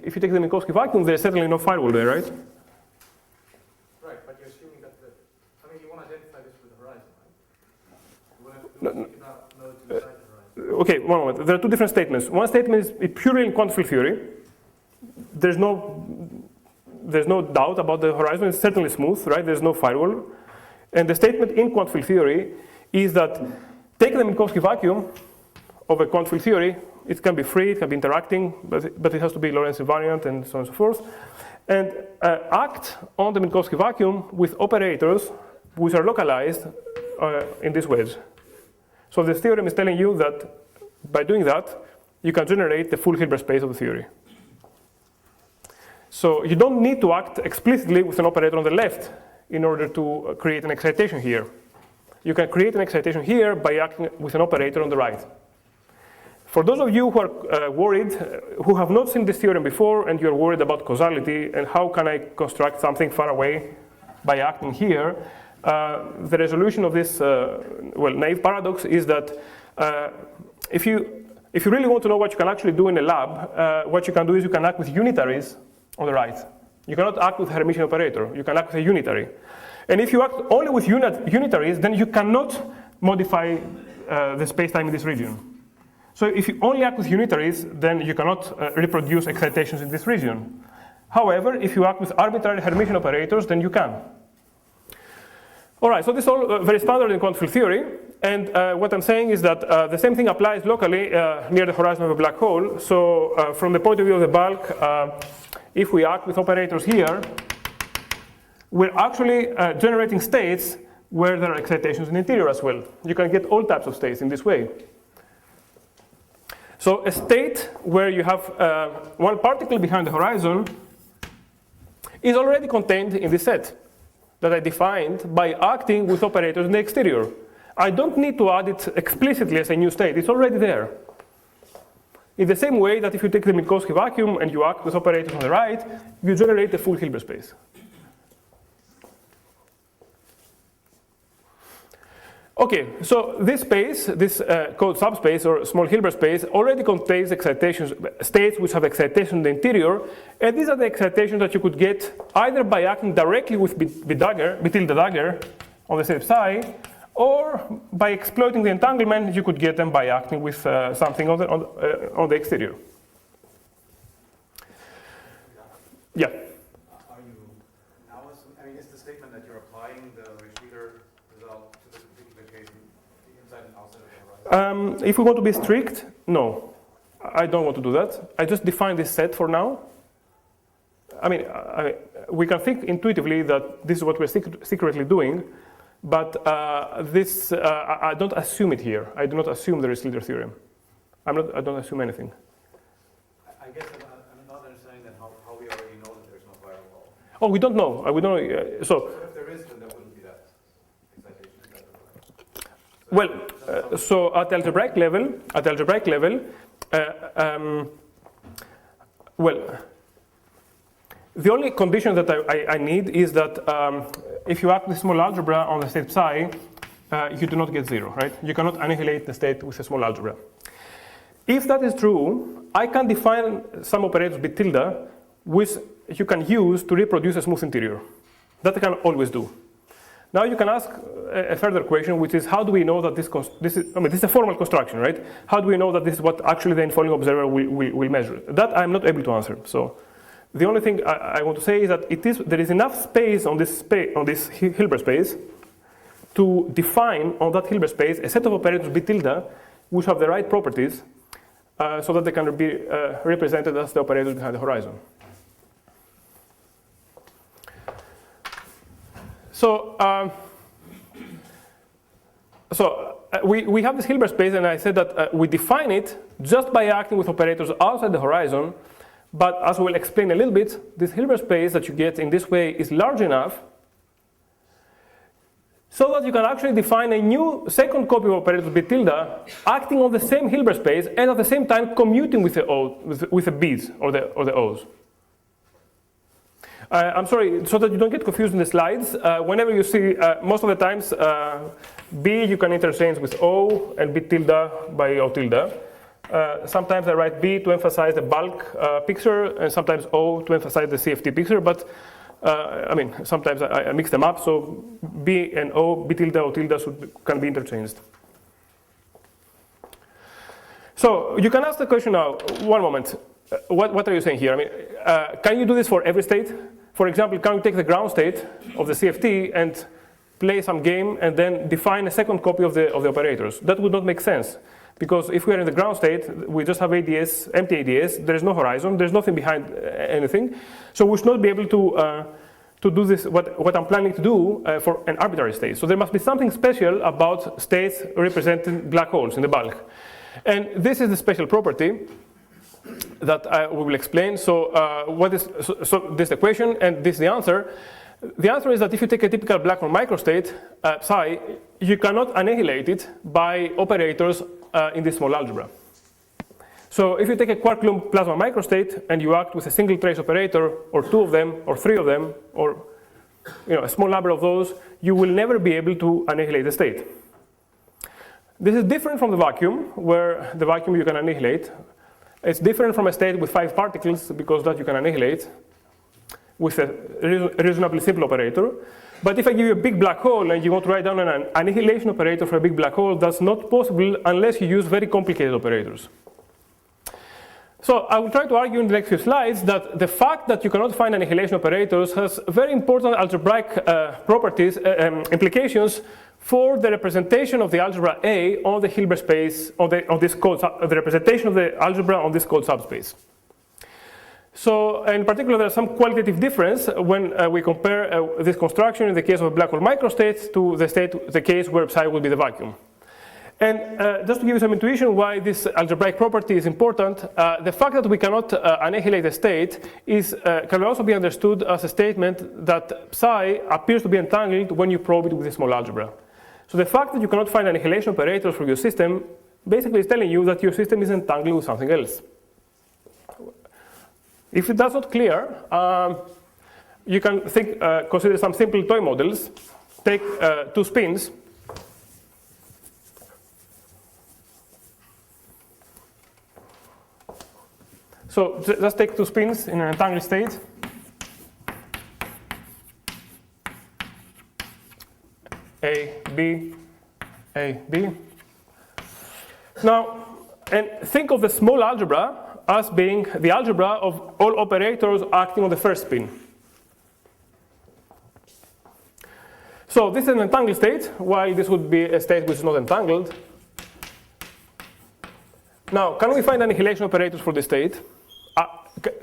if you take the Minkowski vacuum, there's certainly no firewall there, right? right, but you're assuming that you want to identify this with the horizon, right? You want to think about nodes inside the horizon. Okay, one moment. There are two different statements. One statement is purely in quantum field theory. There's no doubt about the horizon. It's certainly smooth, right? There's no firewall. And the statement in quantum field theory is that take the Minkowski vacuum of a quantum field theory. It can be free, it can be interacting, but it has to be Lorentz invariant and so on and so forth. And act on the Minkowski vacuum with operators which are localized in these ways. So this theorem is telling you that by doing that, you can generate the full Hilbert space of the theory. So you don't need to act explicitly with an operator on the left in order to create an excitation here. You can create an excitation here by acting with an operator on the right. For those of you who are worried, who have not seen this theorem before, and you're worried about causality and how can I construct something far away by acting here, the resolution of this naive paradox is that if you really want to know what you can actually do in a lab, what you can do is you can act with unitaries on the right. You cannot act with a Hermitian operator. You can act with a unitary. And if you act only with unitaries, then you cannot modify the spacetime in this region. So if you only act with unitaries, then you cannot reproduce excitations in this region. However, if you act with arbitrary Hermitian operators, then you can. All right, so this is all very standard in quantum field theory. And what I'm saying is that the same thing applies locally near the horizon of a black hole. So from the point of view of the bulk, if we act with operators here, we're actually generating states where there are excitations in the interior as well. You can get all types of states in this way. So a state where you have one particle behind the horizon is already contained in this set that I defined by acting with operators in the exterior. I don't need to add it explicitly as a new state. It's already there. In the same way that if you take the Minkowski vacuum and you act with operators on the right, you generate a full Hilbert space. Okay, so this space, this called subspace or small Hilbert space, already contains excitations, states which have excitation in the interior, and these are the excitations that you could get either by acting directly with B tilde dagger on the state psi, or by exploiting the entanglement, you could get them by acting with something on the exterior. Yeah. Are you now assuming, I mean, is the statement that you're applying the Schwiler result to this particular case inside and outside of the horizon? If we want to be strict, no. I don't want to do that. I just define this set for now. I mean, we can think intuitively that this is what we're secretly doing, but I don't assume it here. I do not assume there is Schlitter theorem. I don't assume anything. I guess I'm not understanding then how we already know that there's no firewall. Oh, we don't know. We don't know. So if there is, then there wouldn't be that excitation. Well, so at the algebraic level, the only condition that I need is that if you act with small algebra on the state psi, you do not get zero, right? You cannot annihilate the state with a small algebra. If that is true, I can define some operators B tilde, which you can use to reproduce a smooth interior. That I can always do. Now you can ask a further question, which is how do we know that this is a formal construction, right? How do we know that this is what actually the infalling observer will measure? That I'm not able to answer. So the only thing I want to say is that there is enough space on this Hilbert space to define on that Hilbert space a set of operators B tilde which have the right properties so that they can be represented as the operators behind the horizon. So we have this Hilbert space, and I said that we define it just by acting with operators outside the horizon. But as we'll explain a little bit, this Hilbert space that you get in this way is large enough so that you can actually define a new second copy of operator B tilde acting on the same Hilbert space and at the same time commuting with the B's or the O's. I'm sorry, so that you don't get confused in the slides, whenever you see, most of the times, B you can interchange with O and B tilde by O tilde. Sometimes I write B to emphasize the bulk picture, and sometimes O to emphasize the CFT picture, but I mean, sometimes I mix them up, so B and O, B tilde, O tilde can be interchanged. So you can ask the question now, one moment, what are you saying here? I mean, can you do this for every state? For example, can you take the ground state of the CFT and play some game and then define a second copy of the operators? That would not make sense. Because if we are in the ground state, we just have ADS, empty ADS, there is no horizon, there's nothing behind anything. So we should not be able to do this, what I'm planning to do for an arbitrary state. So there must be something special about states representing black holes in the bulk. And this is the special property that we will explain. So so this is the question, and this is the answer. The answer is that if you take a typical black hole microstate, psi, you cannot annihilate it by operators in this small algebra. So if you take a quark-Coulomb plasma microstate and you act with a single trace operator, or two of them, or three of them, or a small number of those, you will never be able to annihilate the state. This is different from the vacuum, where the vacuum you can annihilate. It's different from a state with 5 particles, because that you can annihilate with a reasonably simple operator. But if I give you a big black hole and you want to write down an annihilation operator for a big black hole, that's not possible unless you use very complicated operators. So I will try to argue in the next few slides that the fact that you cannot find annihilation operators has very important algebraic properties, implications for the representation of the algebra A on the Hilbert space, on this code, the representation of the algebra on this code subspace. So in particular, there's some qualitative difference when we compare this construction in the case of a black hole microstate to the case where psi will be the vacuum. And just to give you some intuition why this algebraic property is important, the fact that we cannot annihilate a state can also be understood as a statement that psi appears to be entangled when you probe it with a small algebra. So the fact that you cannot find annihilation operators for your system basically is telling you that your system is entangled with something else. If that's not clear, you can consider some simple toy models. Take 2 spins. So just take 2 spins in an entangled state. A, B, A, B. Now, and think of the small algebra as being the algebra of all operators acting on the first spin. So this is an entangled state, while this would be a state which is not entangled. Now, can we find annihilation operators for this state?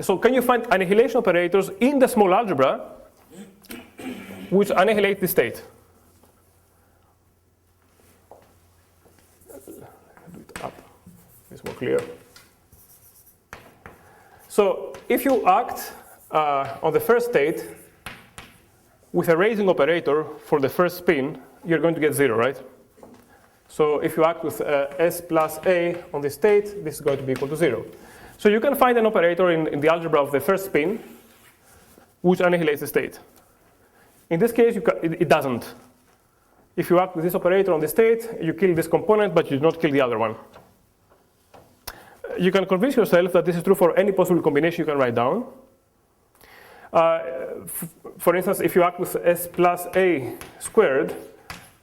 So can you find annihilation operators in the small algebra which annihilate this state? It's more clear. So if you act on the first state with a raising operator for the first spin, you're going to get 0, right? So if you act with S plus A on this state, this is going to be equal to 0. So you can find an operator in the algebra of the first spin which annihilates the state. In this case, it doesn't. If you act with this operator on the state, you kill this component, but you do not kill the other one. You can convince yourself that this is true for any possible combination you can write down. For instance, if you act with S plus A squared,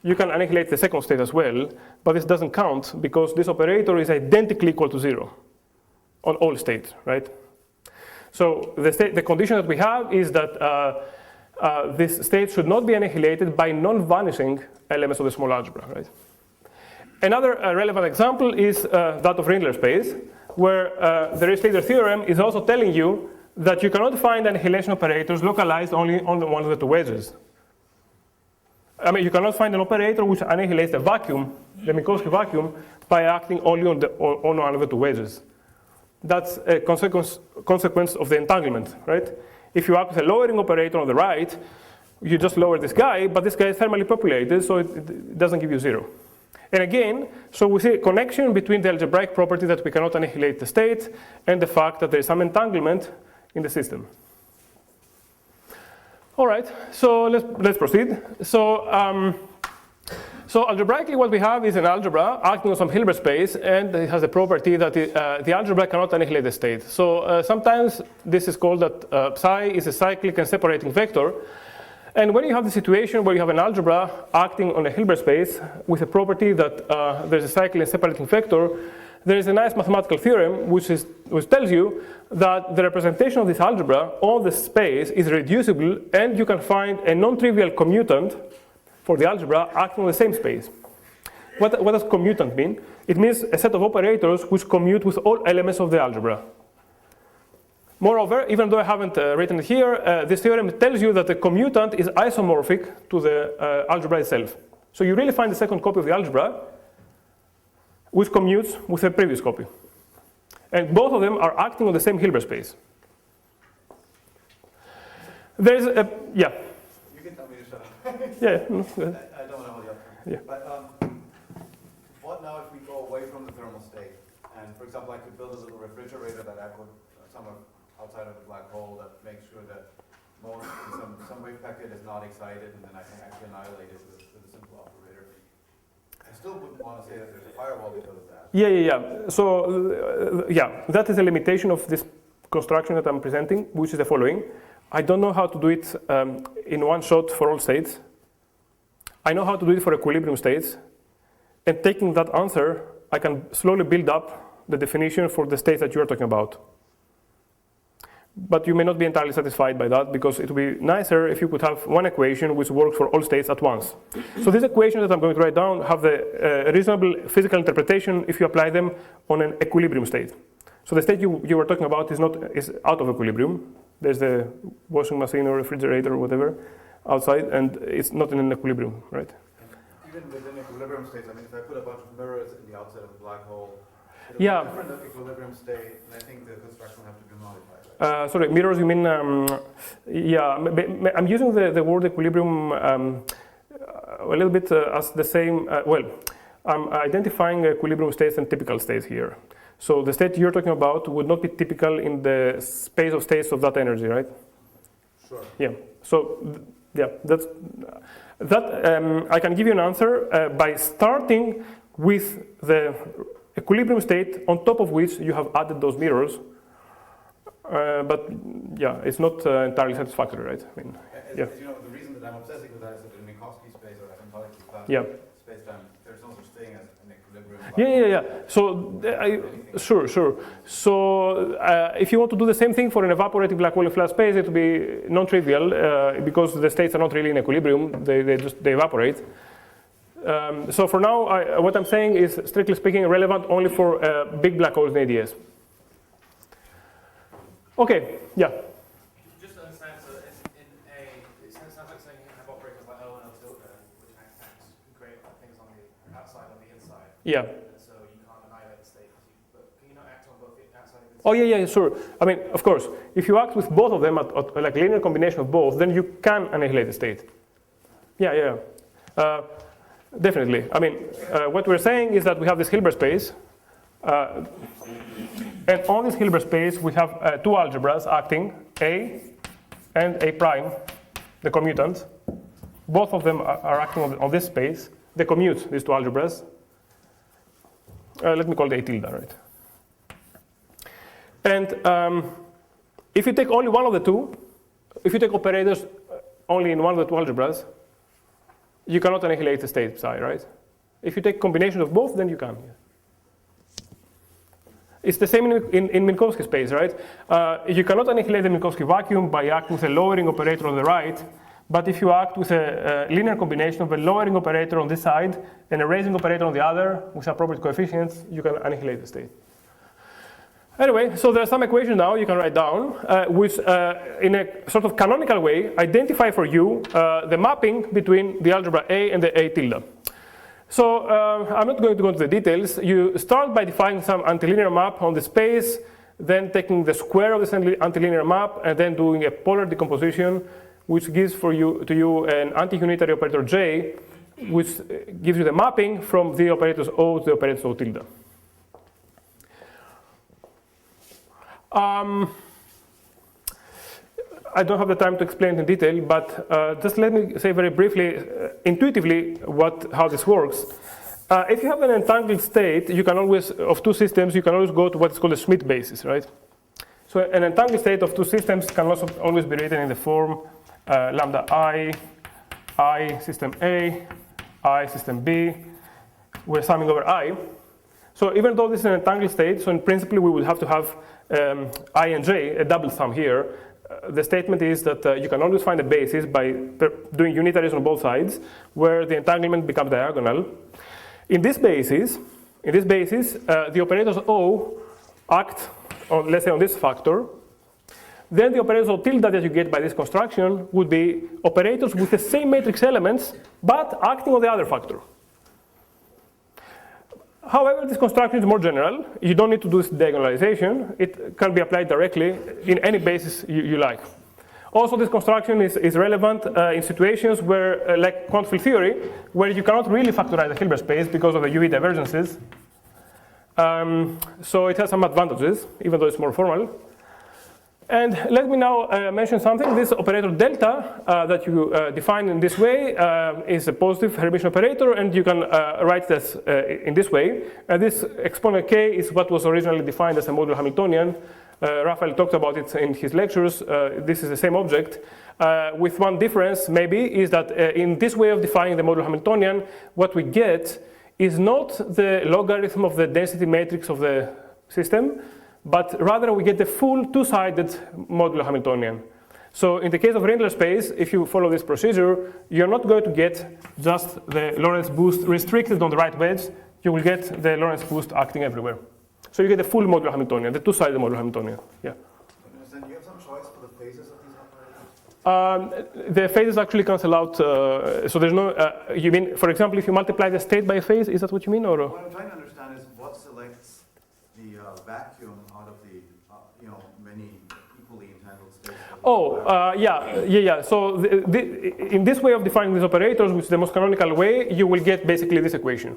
you can annihilate the second state as well, but this doesn't count because this operator is identically equal to 0 on all states, right? So the condition that we have is that this state should not be annihilated by non-vanishing elements of the small algebra, right? Another relevant example is that of Rindler space, where the Riesz-Leiter theorem is also telling you that you cannot find annihilation operators localized only on one of the 2 wedges. I mean, you cannot find an operator which annihilates the vacuum, the Minkowski vacuum, by acting only on one of the two wedges. That's a consequence of the entanglement, right? If you act with a lowering operator on the right, you just lower this guy, but this guy is thermally populated, so it doesn't give you 0. And again, so we see a connection between the algebraic property that we cannot annihilate the state and the fact that there is some entanglement in the system. All right, so let's proceed. So algebraically what we have is an algebra acting on some Hilbert space, and it has a property that the algebra cannot annihilate the state. So sometimes this is called that psi is a cyclic and separating vector. And when you have the situation where you have an algebra acting on a Hilbert space with a property that there's a cyclic and separating vector, there is a nice mathematical theorem which tells you that the representation of this algebra on the space is reducible, and you can find a non-trivial commutant for the algebra acting on the same space. What does commutant mean? It means a set of operators which commute with all elements of the algebra. Moreover, even though I haven't written it here, this theorem tells you that the commutant is isomorphic to the algebra itself. So you really find the second copy of the algebra which commutes with the previous copy. And both of them are acting on the same Hilbert space. There's a, yeah. You can tell me to shut up. Yeah. No, I don't want to hold you up. Yeah. But what now if we go away from the thermal state? And for example, I could build a little refrigerator that I put somewhere outside of the black hole that makes sure that some wave packet is not excited, and then I can actually annihilate it with a simple operator. I still wouldn't want to say that there's a firewall because of that. Yeah. So, that is a limitation of this construction that I'm presenting, which is the following. I don't know how to do it in one shot for all states. I know how to do it for equilibrium states. And taking that answer, I can slowly build up the definition for the states that you are talking about. But you may not be entirely satisfied by that, because it would be nicer if you could have one equation which works for all states at once. So these equations that I'm going to write down have the reasonable physical interpretation if you apply them on an equilibrium state. So the state you were talking about is out of equilibrium. There's the washing machine or refrigerator or whatever outside, and it's not in an equilibrium, right? Even within equilibrium states, I mean, if I put a bunch of mirrors in the outside of a black hole, it'll Yeah. be a different equilibrium state, and I think the construction will have to be modified. Sorry, mirrors, you mean, I'm using the word equilibrium a little bit as the same, I'm identifying equilibrium states and typical states here. So the state you're talking about would not be typical in the space of states of that energy, right? Sure. Yeah, so, I can give you an answer by starting with the equilibrium state on top of which you have added those mirrors. But yeah, it's not entirely satisfactory, right? I mean, as you know, the reason that I'm obsessing with that is that in Minkowski space or asymptotically classical space-time, there's no such thing as an equilibrium. Yeah. So, sure. So, if you want to do the same thing for an evaporating black hole in flat space, it will be non-trivial because the states are not really in equilibrium; they evaporate. So for now, what I'm saying is, strictly speaking, relevant only for big black holes in ADS. Okay, yeah. Just to understand, so it sounds like saying you have operators like O and L tilde, which can create things on the outside and the inside. Yeah. So you can't annihilate the state. But can you not act on both the outside and the inside? Oh yeah, sure. I mean, of course, if you act with both of them at like a linear combination of both, then you can annihilate the state. Yeah. Definitely. I mean, what we're saying is that we have this Hilbert space. And on this Hilbert space, we have two algebras acting, A and A prime, the commutants. Both of them are acting on this space. They commute, these two algebras. Let me call it A tilde, right? And if you take only one of the two, if you take operators only in one of the two algebras, you cannot annihilate the state psi, right? If you take combination of both, then you can. It's the same in Minkowski space, right? You cannot annihilate the Minkowski vacuum by acting with a lowering operator on the right, but if you act with a linear combination of a lowering operator on this side and a raising operator on the other with appropriate coefficients, you can annihilate the state. Anyway, so there are some equations now you can write down, which in a sort of canonical way identify for you the mapping between the algebra A and the A tilde. So I'm not going to go into the details. You start by defining some antilinear map on the space, then taking the square of this antilinear map, and then doing a polar decomposition, which gives to you an anti-unitary operator J, which gives you the mapping from the operators O to the operators O tilde. I don't have the time to explain in detail, but just let me say very briefly, intuitively, how this works. If you have an entangled state, you can always, of two systems, you can always go to what's called a Schmidt basis, right? So an entangled state of two systems can also always be written in the form lambda I system A, I system B. We're summing over I. So even though this is an entangled state, so in principle we would have to have I and J, a double sum here. The statement is that you can always find a basis by doing unitaries on both sides, where the entanglement becomes diagonal. In this basis, the operators O act on, let's say, on this factor. Then the operators O tilde that you get by this construction would be operators with the same matrix elements, but acting on the other factor. However, this construction is more general. You don't need to do this diagonalization. It can be applied directly in any basis you like. Also, this construction is relevant in situations where, like quantum field theory, where you cannot really factorize the Hilbert space because of the UV divergences. So it has some advantages, even though it's more formal. And let me now mention something. This operator delta that you define in this way is a positive Hermitian operator, and you can write this in this way. This exponent k is what was originally defined as a modular Hamiltonian. Raphael talked about it in his lectures. This is the same object, with one difference maybe, is that in this way of defining the modular Hamiltonian, what we get is not the logarithm of the density matrix of the system, but rather we get the full two-sided modular Hamiltonian. So in the case of Rindler space, if you follow this procedure, you're not going to get just the Lorentz boost restricted on the right wedge. You will get the Lorentz boost acting everywhere. So you get the full modular Hamiltonian, the two-sided modular Hamiltonian. Yeah. Then you have some choice for the phases of these operators? The phases actually cancel out. So there's no. You mean, for example, if you multiply the state by a phase, is that what you mean, or? What I'm trying to understand is what selects the vacuum out of the many equally entangled states. Yeah. So in this way of defining these operators, which is the most canonical way, you will get basically this equation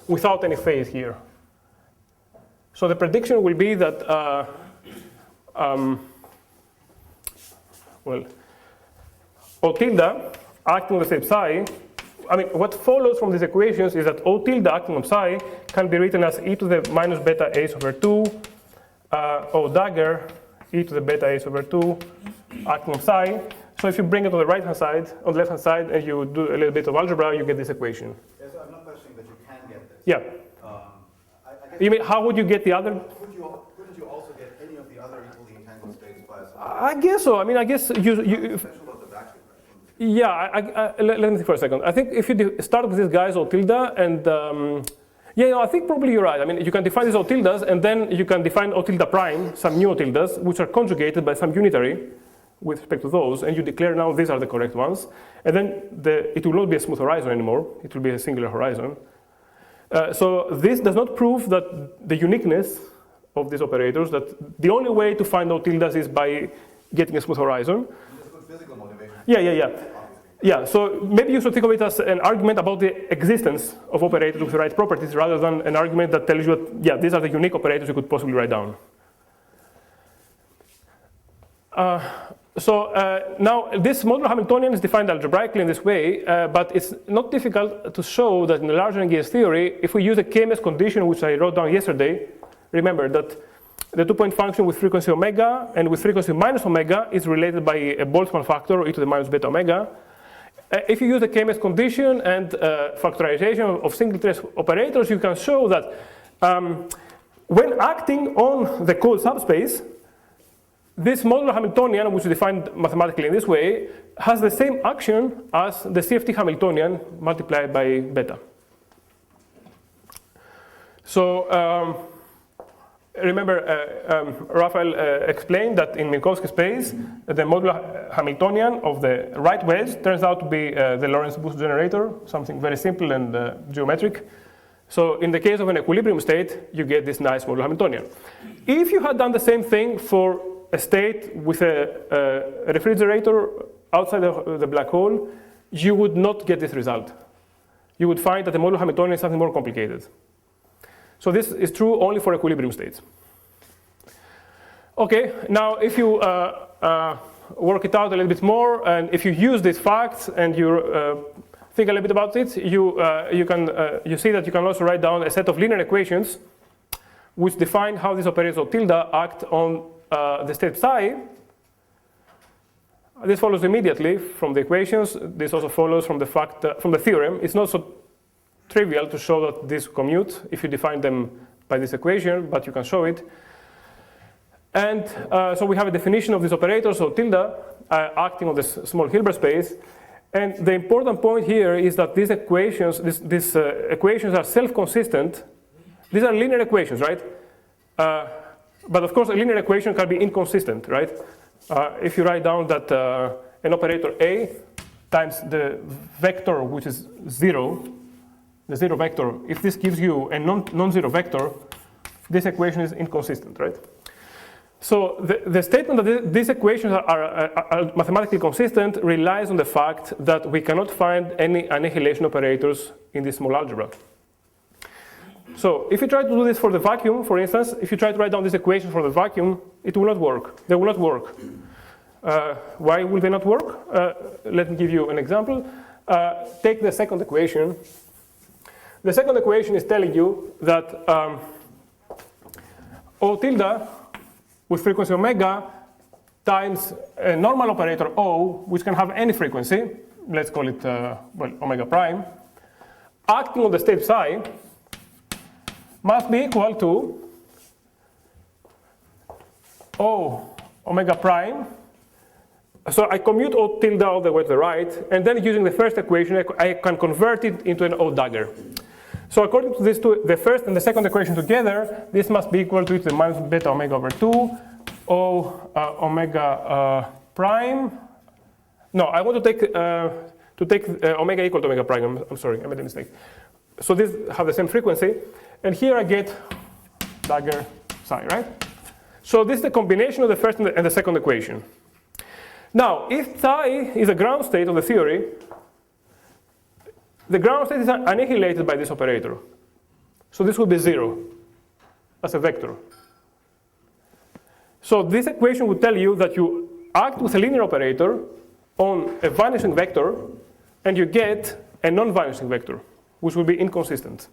without any phase here. So the prediction will be that, O tilde acting on the state psi. I mean, what follows from these equations is that O tilde acting on psi can be written as e to the minus beta ace over 2, O dagger e to the beta ace over 2 acting on psi. So if you bring it on the right-hand side, on the left-hand side, and you do a little bit of algebra, you get this equation. Yes, I'm not questioning that you can get this. Yeah. You mean, how would you get the other? Couldn't you also get any of the other equally entangled states by a I guess so. I mean, I guess you essential of the vacuum, right? Yeah, let me think for a second. I think if you start with these guys, O tilde, and I think probably you're right. I mean, you can define these O tildes, and then you can define O tilde prime, some new O tildes, which are conjugated by some unitary with respect to those, and you declare now these are the correct ones. And then it will not be a smooth horizon anymore. It will be a singular horizon. So this does not prove that the uniqueness of these operators, that the only way to find O tildes is by getting a smooth horizon. It's a good physical motivation. Yeah, so maybe you should think of it as an argument about the existence of operators with the right properties rather than an argument that tells you that, yeah, these are the unique operators you could possibly write down. Now this modular Hamiltonian is defined algebraically in this way, but it's not difficult to show that in the large N theory, if we use a KMS condition, which I wrote down yesterday, remember that the two-point function with frequency omega and with frequency minus omega is related by a Boltzmann factor, e to the minus beta omega. If you use the KMS condition and factorization of single trace operators, you can show that when acting on the cold subspace, this modular Hamiltonian, which is defined mathematically in this way, has the same action as the CFT Hamiltonian multiplied by beta. So remember, Raphael explained that in Minkowski space, the modular Hamiltonian of the right wedge turns out to be the Lorentz boost generator, something very simple and geometric. So in the case of an equilibrium state, you get this nice modular Hamiltonian. If you had done the same thing for a state with a refrigerator outside the black hole, you would not get this result. You would find that the modular Hamiltonian is something more complicated. So this is true only for equilibrium states. Okay, now if you work it out a little bit more, and if you use these facts and you think a little bit about it, you see that you can also write down a set of linear equations which define how these operators of tilde act on the state psi. This follows immediately from the equations. This also follows from the fact from the theorem. It's not so trivial to show that these commute if you define them by this equation, but you can show it. And so we have a definition of this operator, so tilde, acting on this small Hilbert space. And the important point here is that these equations, these equations are self-consistent. These are linear equations, right? But of course, a linear equation can be inconsistent, right? If you write down that an operator A times the vector, which is 0, the 0 vector, if this gives you a non-zero vector, this equation is inconsistent, right? So the statement that these equations are mathematically consistent relies on the fact that we cannot find any annihilation operators in this small algebra. So if you try to do this for the vacuum, for instance, if you try to write down this equation for the vacuum, it will not work. They will not work. Why will they not work? Let me give you an example. Take the second equation. The second equation is telling you that O tilde with frequency omega times a normal operator O, which can have any frequency, let's call it well, omega prime, acting on the state psi, must be equal to O omega prime. So I commute O tilde all the way to the right, and then using the first equation, I can convert it into an O dagger. So according to these two, the first and the second equation together, this must be equal to the minus beta omega over 2, O omega prime. No, I want to take omega equal to omega prime. I'm sorry, I made a mistake. So these have the same frequency, and here I get dagger psi, right? So this is the combination of the first and the second equation. Now, if psi is a ground state of the theory, the ground state is annihilated by this operator. So this will be 0 as a vector. So this equation would tell you that you act with a linear operator on a vanishing vector, and you get a non-vanishing vector, which will be inconsistent.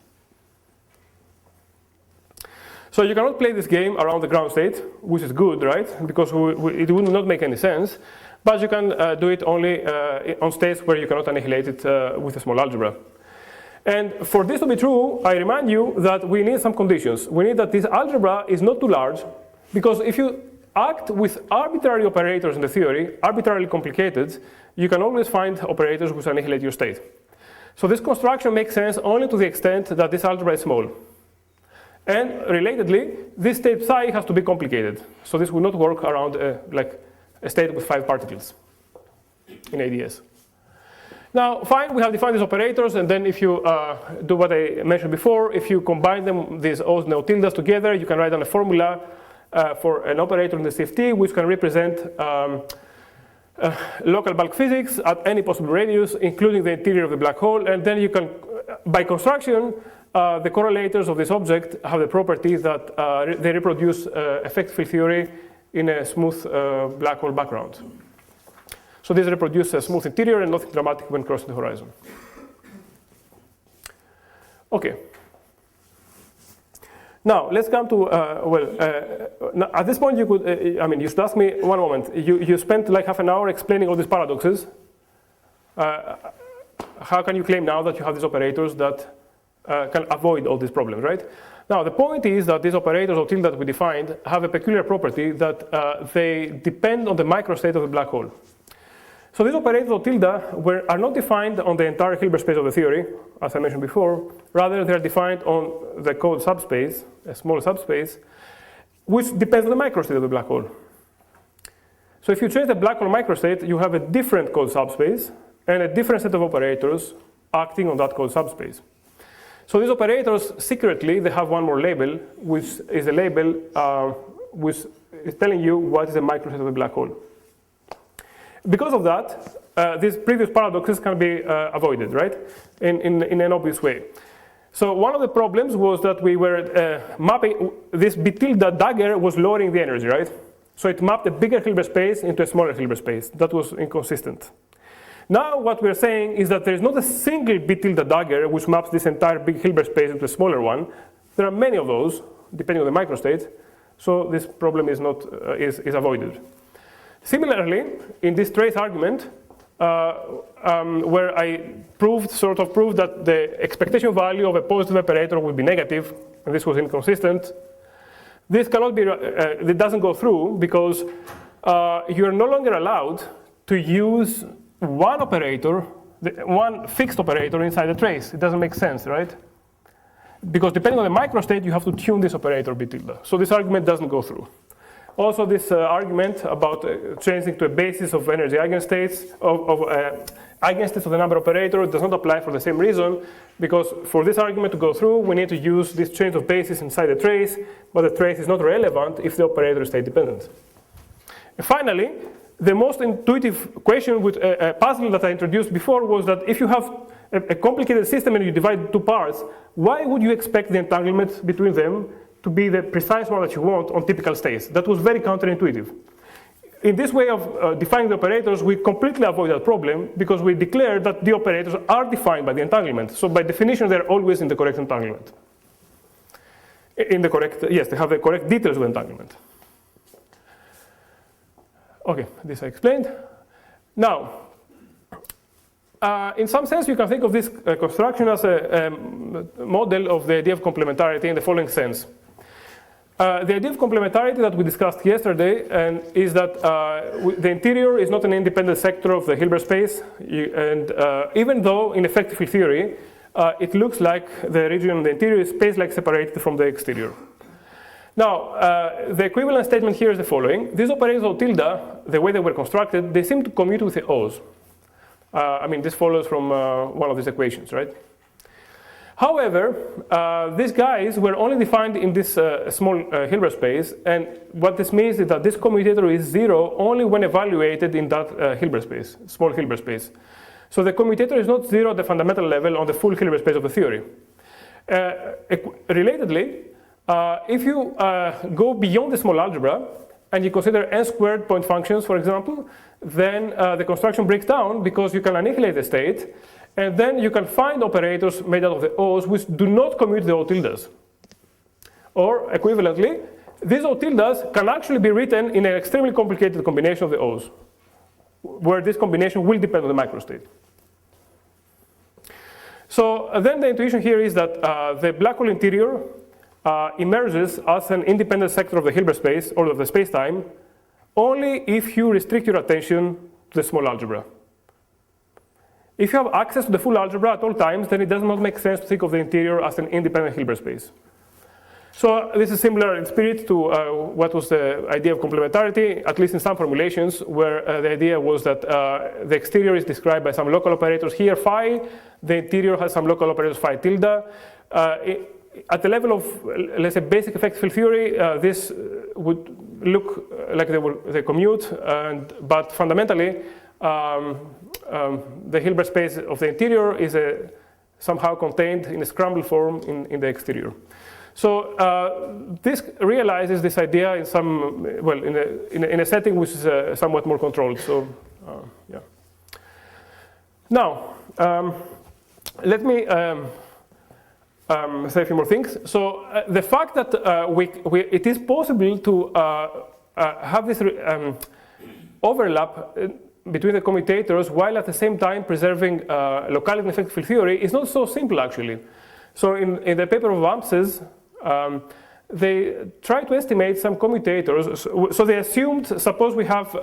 So you cannot play this game around the ground state, which is good, right? Because it would not make any sense. But you can do it only on states where you cannot annihilate it with a small algebra. And for this to be true, I remind you that we need some conditions. We need that this algebra is not too large, because if you act with arbitrary operators in the theory, arbitrarily complicated, you can always find operators which annihilate your state. So this construction makes sense only to the extent that this algebra is small. And relatedly, this state psi has to be complicated. So this will not work around like a state with 5 particles in ADS. Now, fine, we have defined these operators, and then if you do what I mentioned before, if you combine them, these O's and O tildes together, you can write down a formula for an operator in the CFT, which can represent local bulk physics at any possible radius, including the interior of the black hole, and then you can, by construction, the correlators of this object have the property that they reproduce effect field theory in a smooth black hole background. So these reproduce a smooth interior and nothing dramatic when crossing the horizon. Okay. Now let's come to at this point you could you should ask me one moment. You spent like half an hour explaining all these paradoxes. How can you claim now that you have these operators that can avoid all these problems, right? Now, the point is that these operators of tilde that we defined have a peculiar property that they depend on the microstate of the black hole. So these operators of tilde are not defined on the entire Hilbert space of the theory, as I mentioned before. Rather, they're defined on the code subspace, a small subspace. which depends on the microstate of the black hole. So if you change the black hole microstate, you have a different code subspace and a different set of operators acting on that code subspace. So these operators, secretly, they have one more label, which is a label which is telling you what is the microstate of the black hole. Because of that, these previous paradoxes can be avoided, right, in an obvious way. So one of the problems was that we were mapping, this B tilde dagger was lowering the energy, right? So it mapped a bigger Hilbert space into a smaller Hilbert space. That was inconsistent. Now what we're saying is that there is not a single B tilde dagger which maps this entire big Hilbert space into a smaller one. There are many of those, depending on the microstate. So this problem is avoided. Similarly, in this trace argument, where I proved that the expectation value of a positive operator would be negative, and this was inconsistent, this cannot be, it doesn't go through because you are no longer allowed to use one operator, one fixed operator inside the trace. It doesn't make sense, right? Because depending on the microstate, you have to tune this operator B tilde. So this argument doesn't go through. Also, this argument about changing to a basis of energy eigenstates, eigenstates of the number operator does not apply for the same reason, because for this argument to go through, we need to use this change of basis inside the trace, but the trace is not relevant if the operator is state dependent. And finally, the most intuitive question with a puzzle that I introduced before was that if you have a complicated system and you divide it into parts, why would you expect the entanglement between them to be the precise one that you want on typical states? That was very counterintuitive. In this way of defining the operators, we completely avoid that problem because we declare that the operators are defined by the entanglement. So by definition, they're always in the correct entanglement. Yes, they have the correct details of entanglement. Okay, this I explained. Now, in some sense, you can think of this construction as a model of the idea of complementarity in the following sense. The idea of complementarity that we discussed yesterday is that the interior is not an independent sector of the Hilbert space, and even though in effective field theory, it looks like the region in the interior is space-like separated from the exterior. Now, the equivalent statement here is the following. These operators of tilde, the way they were constructed, they seem to commute with the O's. This follows from one of these equations, right? However, these guys were only defined in this small Hilbert space, and what this means is that this commutator is 0 only when evaluated in that Hilbert space, small Hilbert space. So the commutator is not 0 at the fundamental level on the full Hilbert space of the theory. Relatedly, if you go beyond the small algebra and you consider n-squared point functions, for example, then the construction breaks down because you can annihilate the state, and then you can find operators made out of the O's which do not commute the O tildes. Or equivalently, these O tildes can actually be written in an extremely complicated combination of the O's, where this combination will depend on the microstate. So then the intuition here is that the black hole interior emerges as an independent sector of the Hilbert space or of the spacetime only if you restrict your attention to the small algebra. If you have access to the full algebra at all times, then it does not make sense to think of the interior as an independent Hilbert space. So this is similar in spirit to what was the idea of complementarity, at least in some formulations, where the idea was that the exterior is described by some local operators here, phi, the interior has some local operators phi tilde. At the level of, let's say, basic effective field theory, this would look like they commute, but fundamentally, the Hilbert space of the interior is somehow contained in a scrambled form in the exterior. So this realizes this idea in some, well, in a setting which is somewhat more controlled. So, yeah. Now, let me say a few more things. So the fact that it is possible to have this overlap between the commutators while at the same time preserving locality in effective field theory is not so simple, actually. So in the paper of Amses, they tried to estimate some commutators. So they assumed, suppose we have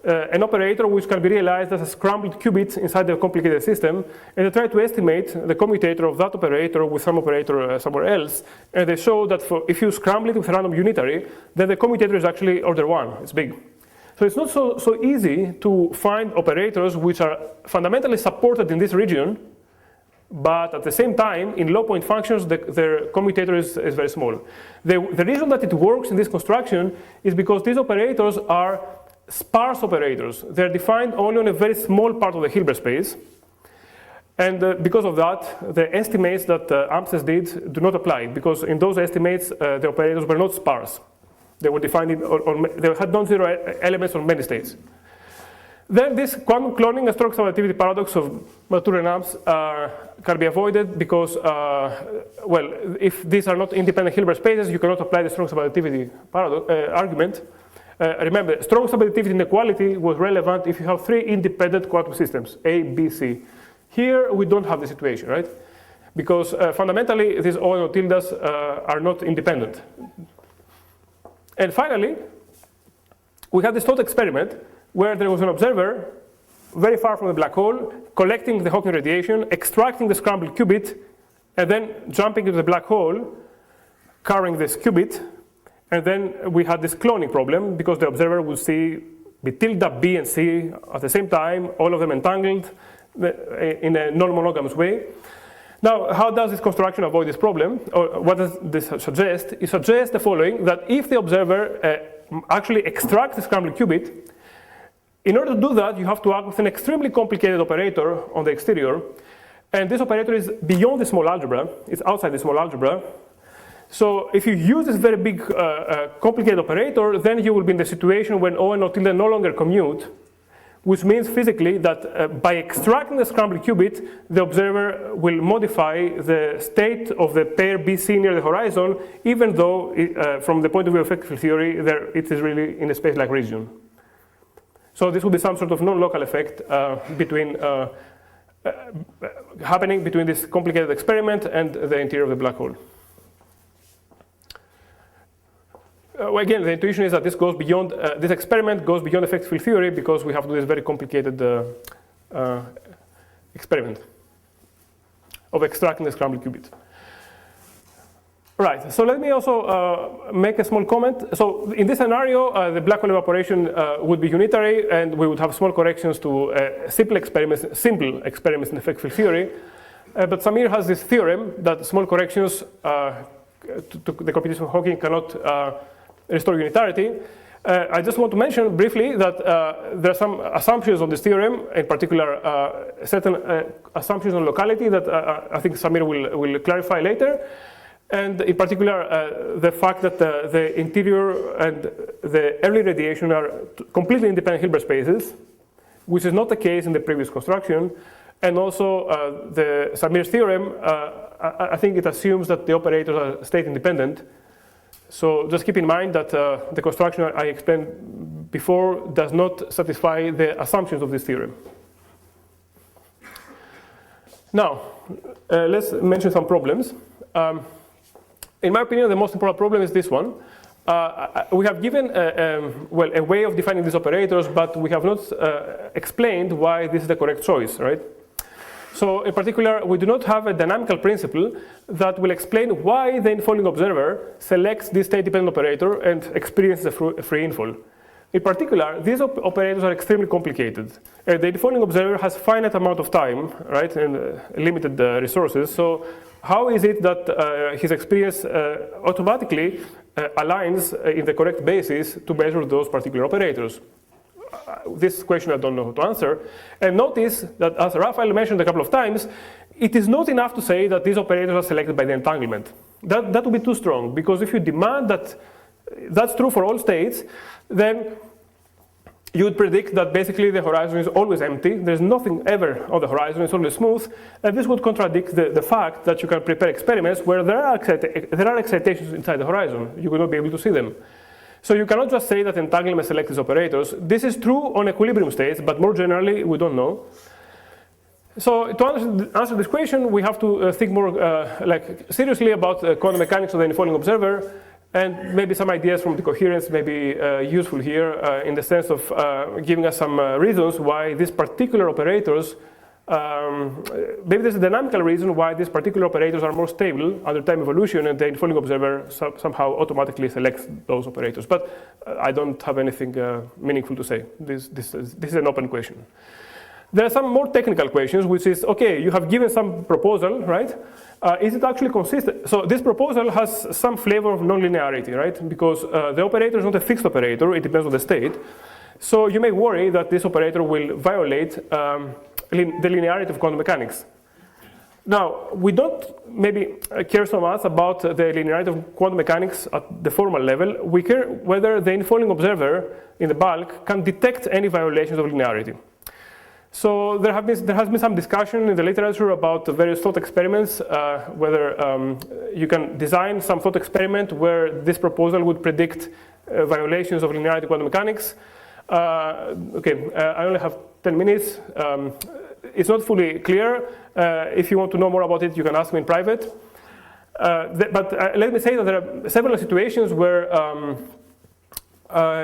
an operator which can be realized as a scrambled qubit inside a complicated system, and they try to estimate the commutator of that operator with some operator somewhere else, and they show that if you scramble it with a random unitary, then the commutator is actually order 1, it's big. So it's not so easy to find operators which are fundamentally supported in this region, but at the same time, in low point functions, their commutator is very small. The reason that it works in this construction is because these operators are sparse operators. They're defined only on a very small part of the Hilbert space. And because of that, the estimates that Amsterdam did do not apply, because in those estimates, the operators were not sparse. They were defined they had non-zero elements on many states. Then this quantum cloning and strong subadditivity paradox of Matur and Amps can be avoided because, well, if these are not independent Hilbert spaces, you cannot apply the strong subadditivity argument. Remember, strong subadditivity inequality was relevant if you have 3 independent quantum systems, A, B, C. Here, we don't have the situation, right? Because fundamentally, these O and O tildes are not independent. And finally, we had this thought experiment where there was an observer very far from the black hole, collecting the Hawking radiation, extracting the scrambled qubit, and then jumping into the black hole, carrying this qubit. And then we had this cloning problem because the observer would see B tilde, B, and C at the same time, all of them entangled in a non-monogamous way. Now, how does this construction avoid this problem? Or what does this suggest? It suggests the following, that if the observer actually extracts the scrambled qubit, in order to do that, you have to act with an extremely complicated operator on the exterior. And this operator is beyond the small algebra. It's outside the small algebra. So if you use this very big, complicated operator, then you will be in the situation when O and O tilde no longer commute, which means physically that by extracting the scrambled qubit, the observer will modify the state of the pair BC near the horizon, even though, from the point of view of effective field theory, it is really in a space-like region. So this will be some sort of non-local effect happening between this complicated experiment and the interior of the black hole. Again, the intuition is that this goes beyond, this experiment goes beyond effective field theory because we have to do this very complicated experiment of extracting the scrambled qubit. Right, so let me also make a small comment. So in this scenario, the black hole evaporation would be unitary, and we would have small corrections to simple experiments in effective field theory. But Samir has this theorem that small corrections to the computation of Hawking cannot restore unitarity. I just want to mention briefly that there are some assumptions on this theorem, in particular certain assumptions on locality that I think Samir will clarify later. And in particular, the fact that the interior and the early radiation are completely independent Hilbert spaces, which is not the case in the previous construction. And also the Samir's theorem, I think it assumes that the operators are state independent. So just keep in mind that the construction I explained before does not satisfy the assumptions of this theorem. Now, let's mention some problems. In my opinion, the most important problem is this one. We have given a way of defining these operators, but we have not explained why this is the correct choice, right? So in particular, we do not have a dynamical principle that will explain why the infalling observer selects this state-dependent operator and experiences a free infall. In particular, these operators are extremely complicated. The infalling observer has finite amount of time, right, and limited resources. So how is it that his experience automatically aligns in the correct basis to measure those particular operators? This question I don't know how to answer. And notice that, as Raphael mentioned a couple of times, it is not enough to say that these operators are selected by the entanglement. That would be too strong, because if you demand that that's true for all states, then you would predict that basically the horizon is always empty. There's nothing ever on the horizon, it's always smooth. And this would contradict the fact that you can prepare experiments where there are excitations inside the horizon. You will not be able to see them. So you cannot just say that entanglement selects these operators. This is true on equilibrium states, but more generally, we don't know. So to answer this question, we have to think more seriously about quantum mechanics of the infalling observer. And maybe some ideas from the coherence may be useful here in the sense of giving us some reasons why these particular operators, maybe there's a dynamical reason why these particular operators are more stable under time evolution, and the infalling observer somehow automatically selects those operators. But I don't have anything meaningful to say. This is an open question. There are some more technical questions, which is, okay, you have given some proposal, right? Is it actually consistent? So this proposal has some flavor of nonlinearity, right? Because the operator is not a fixed operator, it depends on the state. So you may worry that this operator will violate the linearity of quantum mechanics. Now, we don't maybe care so much about the linearity of quantum mechanics at the formal level. We care whether the infalling observer in the bulk can detect any violations of linearity. So there has been some discussion in the literature about various thought experiments, whether you can design some thought experiment where this proposal would predict violations of linearity quantum mechanics. Okay, I only have 10 minutes. It's not fully clear. If you want to know more about it, you can ask me in private. But let me say that there are several situations where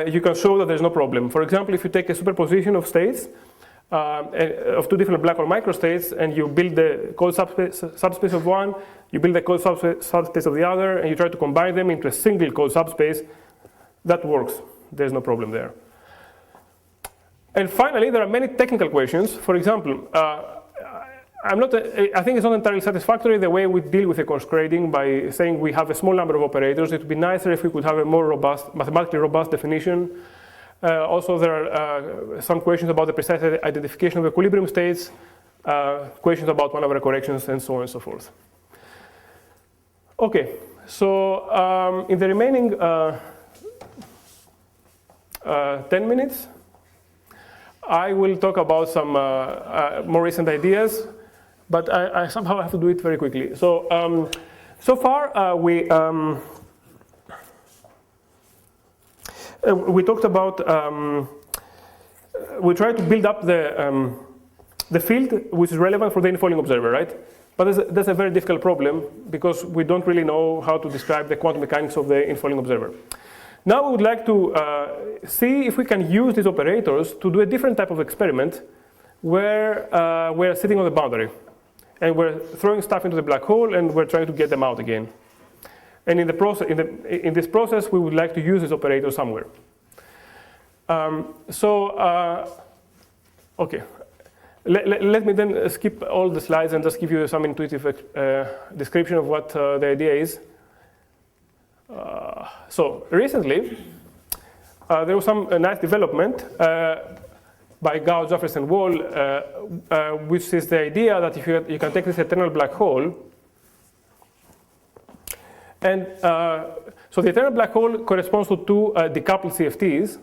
you can show that there's no problem. For example, if you take a superposition of states, of two different black hole microstates, and you build the code subspace of one, you build the code subspace of the other, and you try to combine them into a single code subspace, that works. There's no problem there. And finally, there are many technical questions. For example, I think it's not entirely satisfactory the way we deal with the constraining by saying we have a small number of operators. It would be nicer if we could have a more robust, mathematically robust definition. Also, there are some questions about the precise identification of equilibrium states, questions about one-over corrections, and so on and so forth. Okay, so in the remaining 10 minutes, I will talk about some more recent ideas, but I somehow have to do it very quickly. So, so far we talked about, we tried to build up the field which is relevant for the infalling observer, right? But that's a very difficult problem because we don't really know how to describe the quantum mechanics of the infalling observer. Now we would like to see if we can use these operators to do a different type of experiment where we're sitting on the boundary and we're throwing stuff into the black hole and we're trying to get them out again. And in the process, in this process, we would like to use this operator somewhere. Okay. Let me then skip all the slides and just give you some intuitive description of what the idea is. So recently, there was some nice development by Gao, Jeffers, and Wall, which is the idea that if you can take this eternal black hole, and so the eternal black hole corresponds to two decoupled CFTs.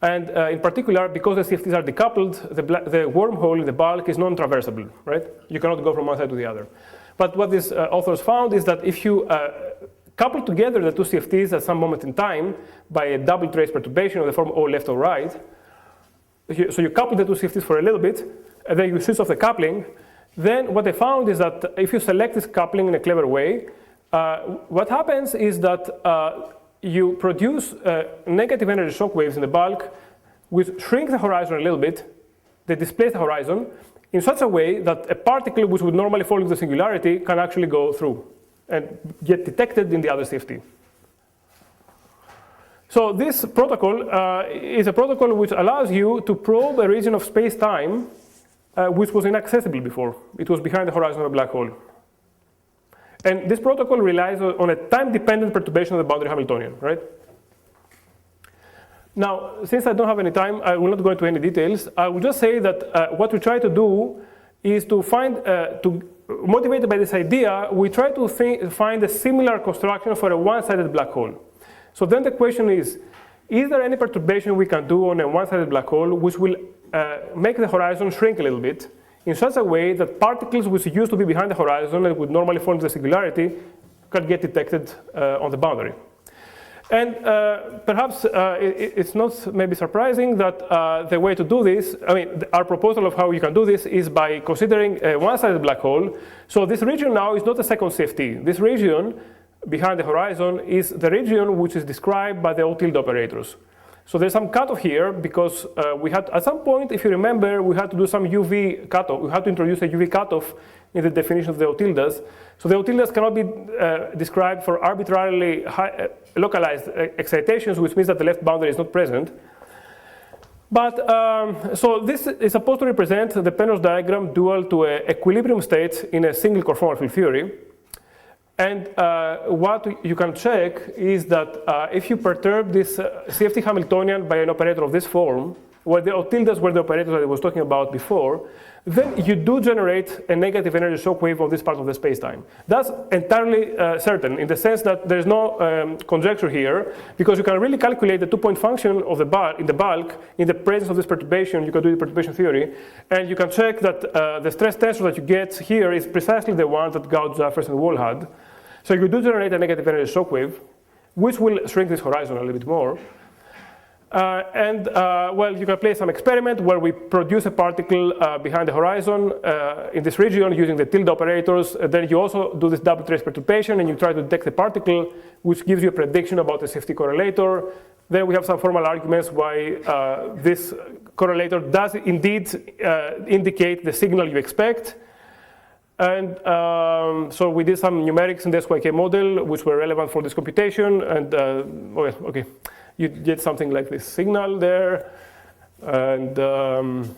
And in particular, because the CFTs are decoupled, the wormhole in the bulk is non-traversable, right? You cannot go from one side to the other. But what these authors found is that if you couple together the two CFTs at some moment in time by a double trace perturbation of the form O left or right, so you couple the two CFTs for a little bit, and then you switch off the coupling, then what they found is that if you select this coupling in a clever way, what happens is that you produce negative energy shock waves in the bulk which shrink the horizon a little bit. They displace the horizon in such a way that a particle which would normally fall into the singularity can actually go through and get detected in the other CFT. So this protocol is a protocol which allows you to probe a region of space-time which was inaccessible before. It was behind the horizon of a black hole. And this protocol relies on a time-dependent perturbation of the boundary Hamiltonian, right? Now, since I don't have any time, I will not go into any details. I will just say that what we try to do is to find, motivated by this idea, we try to find a similar construction for a one-sided black hole. So then the question is there any perturbation we can do on a one-sided black hole which will make the horizon shrink a little bit in such a way that particles which used to be behind the horizon and would normally fall into the singularity can get detected on the boundary. And perhaps it's not maybe surprising that the way to do this, I mean, our proposal of how you can do this is by considering a one-sided black hole. So this region now is not a second CFT. This region behind the horizon is the region which is described by the O-tilde operators. So there's some cutoff here because we had, at some point, if you remember, we had to do some UV cutoff. We had to introduce a UV cutoff in the definition of the O-tildes. So the O-tildes cannot be described for arbitrarily localized excitations, which means that the left boundary is not present. But so this is supposed to represent the Penrose diagram dual to an equilibrium state in a single conformal field theory. And what you can check is that if you perturb this CFT Hamiltonian by an operator of this form, where the O-tildes were the operators that I was talking about before, then you do generate a negative energy shock wave on this part of the spacetime. That's entirely certain in the sense that there's no conjecture here, because you can really calculate the two-point function of the bulk in the presence of this perturbation. You can do the perturbation theory, and you can check that the stress tensor that you get here is precisely the one that Gauss, Jaffers, and Wall had. So you do generate a negative energy shock wave, which will shrink this horizon a little bit more. Well, you can play some experiment where we produce a particle behind the horizon in this region using the tilde operators. Then you also do this double trace perturbation and you try to detect the particle, which gives you a prediction about the CFT correlator. Then we have some formal arguments why this correlator does indeed indicate the signal you expect. And so we did some numerics in the SYK model, which were relevant for this computation. And okay. You get something like this signal there. And okay,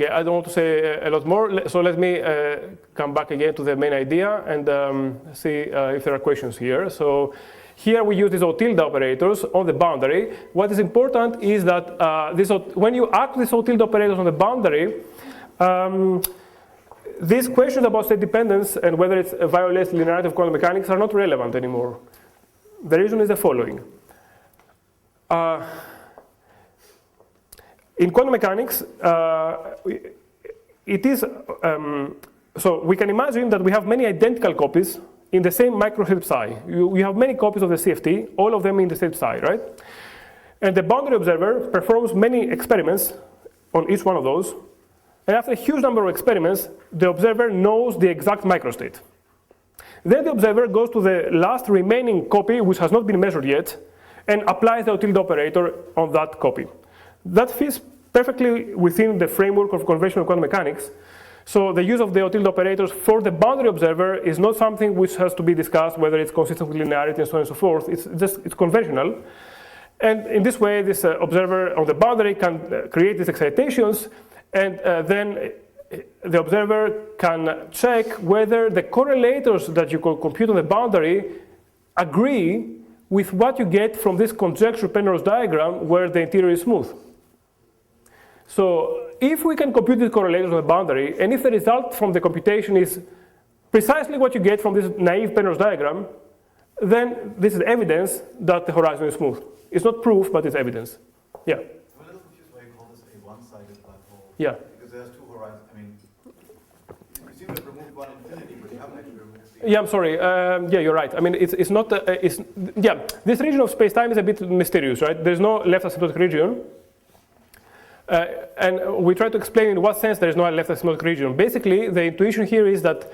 I don't want to say a lot more. So let me come back again to the main idea and see if there are questions here. So here we use these O-tilde operators on the boundary. What is important is that when you act these O-tilde operators on the boundary, these questions about state dependence and whether it's violates linearity of quantum mechanics are not relevant anymore. The reason is the following. In quantum mechanics, it is so we can imagine that we have many identical copies in the same microstate psi. We have many copies of the CFT, all of them in the same psi, right? And the boundary observer performs many experiments on each one of those. And after a huge number of experiments, the observer knows the exact microstate. Then the observer goes to the last remaining copy, which has not been measured yet, and applies the O-tilde operator on that copy. That fits perfectly within the framework of conventional quantum mechanics. So the use of the O-tilde operators for the boundary observer is not something which has to be discussed, whether it's consistent with linearity and so on and so forth. It's conventional. And in this way, this observer on the boundary can create these excitations, and then the observer can check whether the correlators that you can compute on the boundary agree with what you get from this conjecture Penrose diagram where the interior is smooth. So if we can compute these correlators on the boundary, and if the result from the computation is precisely what you get from this naive Penrose diagram, then this is evidence that the horizon is smooth. It's not proof, but it's evidence. Yeah? I'm a little confused why you call this a one-sided black hole. Yeah. Because there's two horizons. I mean, you seem to have removed one infinity, but you haven't actually removed the Yeah, I'm sorry. Yeah, you're right. I mean, it's not. Yeah, this region of space-time is a bit mysterious, right? There's no left asymptotic region, and we try to explain in what sense there is no left asymptotic region. Basically, the intuition here is that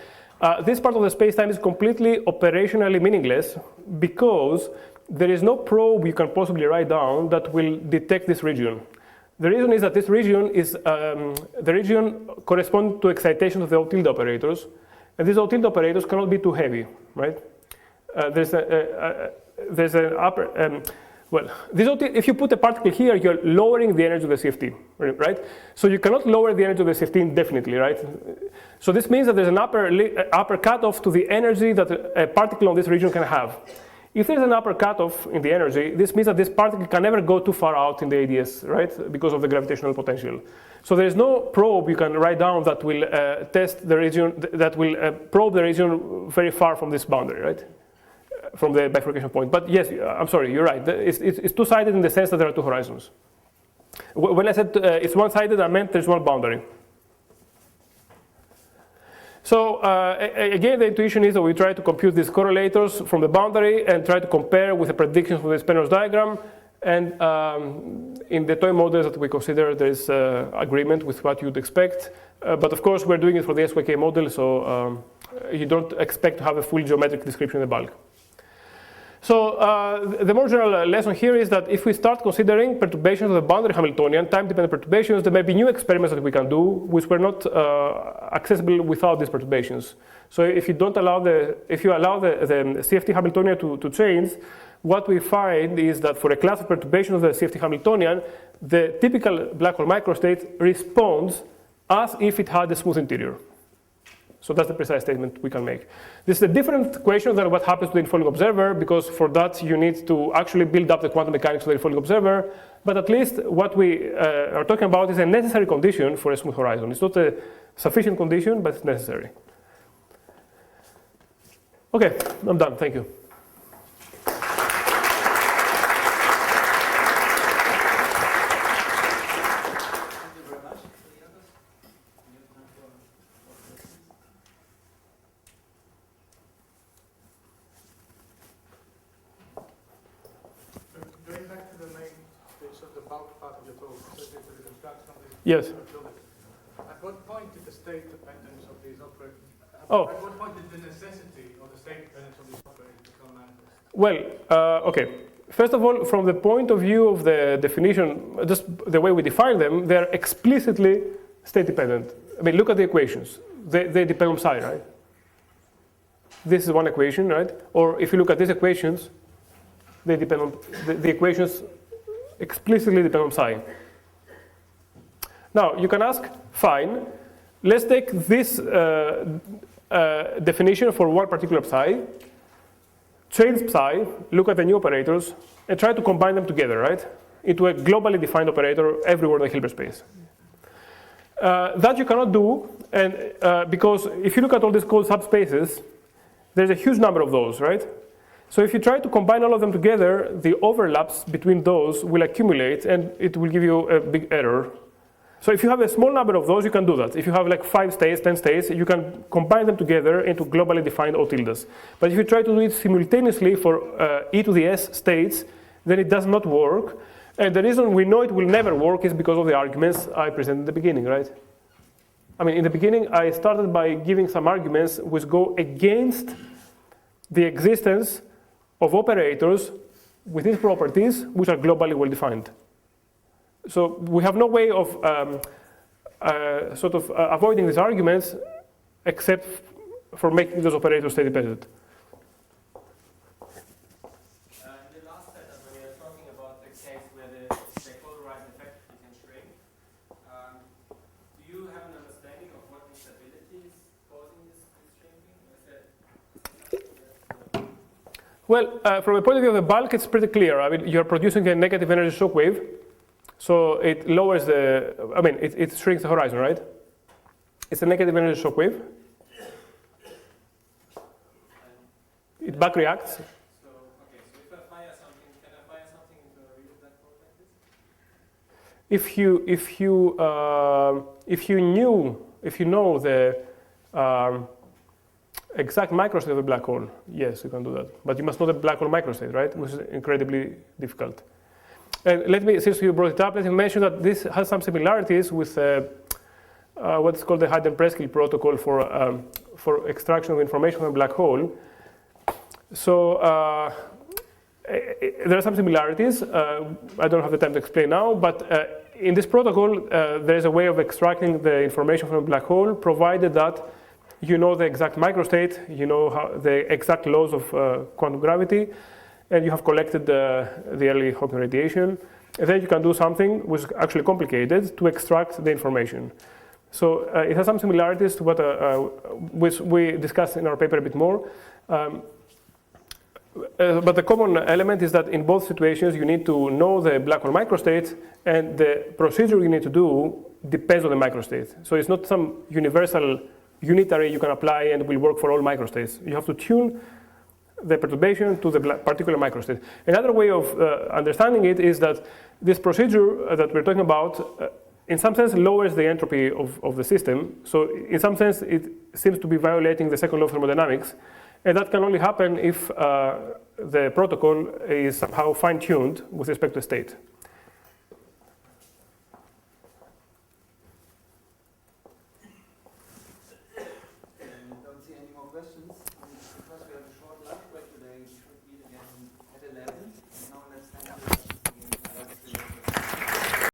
this part of the space-time is completely operationally meaningless because there is no probe you can possibly write down that will detect this region. The reason is that this region is the region corresponds to excitation of the O-tilde operators. And these O-tilde operators cannot be too heavy, right? There's an upper, well, if you put a particle here, you're lowering the energy of the CFT, right? So you cannot lower the energy of the CFT indefinitely, right? So this means that there's an upper cutoff to the energy that a particle on this region can have. If there's an upper cutoff in the energy, this means that this particle can never go too far out in the ADS, right? Because of the gravitational potential. So there's no probe you can write down that will test the region, that will probe the region very far from this boundary, right? From the bifurcation point. But yes, I'm sorry, you're right. It's two-sided in the sense that there are two horizons. When I said it's one-sided, I meant there's one boundary. So again, the intuition is that we try to compute these correlators from the boundary and try to compare with the predictions from this Penrose diagram. And in the toy models that we consider, there is agreement with what you'd expect. But of course, we're doing it for the SYK model, so you don't expect to have a full geometric description in the bulk. So the more general lesson here is that if we start considering perturbations of the boundary Hamiltonian, time-dependent perturbations, there may be new experiments that we can do which were not accessible without these perturbations. So if you allow the CFT Hamiltonian to change, what we find is that for a class of perturbations of the CFT Hamiltonian, the typical black hole microstate responds as if it had a smooth interior. So that's the precise statement we can make. This is a different equation than what happens to the infalling observer, because for that you need to actually build up the quantum mechanics of the infalling observer. But at least what we are talking about is a necessary condition for a smooth horizon. It's not a sufficient condition, but it's necessary. Okay, I'm done. Thank you. Yes. At what point did the state dependence of these operators? Oh. At what point did the necessity of the state dependence of these operators become manifest? Well, okay. First of all, from the point of view of the definition, just the way we define them, they're explicitly state dependent. I mean, look at the equations. They depend on psi, right? This is one equation, right? Or if you look at these equations, they depend on the equations explicitly depend on psi. Now, you can ask, fine, let's take this definition for one particular psi, change psi, look at the new operators, and try to combine them together, right? Into a globally defined operator everywhere in the Hilbert space. That you cannot do, and because if you look at all these code subspaces, there's a huge number of those, right? So if you try to combine all of them together, the overlaps between those will accumulate, and it will give you a big error. So if you have a small number of those, you can do that. If you have like 5 states, 10 states, you can combine them together into globally defined O tildes. But if you try to do it simultaneously for e to the s states, then it does not work. And the reason we know it will never work is because of the arguments I presented in the beginning, right? I mean, in the beginning, I started by giving some arguments which go against the existence of operators with these properties which are globally well defined. So we have no way of avoiding these arguments except for making those operators state dependent. In the last setup, when we were talking about the case where the polarized effectively can shrink, do you have an understanding of what instability is causing this shrinking? Well, from the point of view of the bulk, it's pretty clear. I mean, you're producing a negative energy shock wave. So it lowers the, I mean, it shrinks the horizon, right? It's a negative energy shock wave. It back reacts. So, okay, so if I fire something, can I fire something into a real black hole like this? If you know the exact microstate of a black hole, yes, you can do that. But you must know the black hole microstate, right? Which is incredibly difficult. And let me, since you brought it up, let me mention that this has some similarities with what's called the Hydra-Presley protocol for extraction of information from a black hole. So there are some similarities. I don't have the time to explain now, but in this protocol, there is a way of extracting the information from a black hole, provided that you know the exact microstate, you know the exact laws of quantum gravity, and you have collected the early Hawking radiation. And then you can do something which is actually complicated to extract the information. So it has some similarities to what which we discussed in our paper a bit more. But the common element is that in both situations you need to know the black hole microstate, and the procedure you need to do depends on the microstate. So it's not some universal unitary you can apply and will work for all microstates. You have to tune the perturbation to the particular microstate. Another way of understanding it is that this procedure that we're talking about in some sense lowers the entropy of the system. So in some sense it seems to be violating the second law of thermodynamics. And that can only happen if the protocol is somehow fine-tuned with respect to state. Don't see any more questions. Because we have a short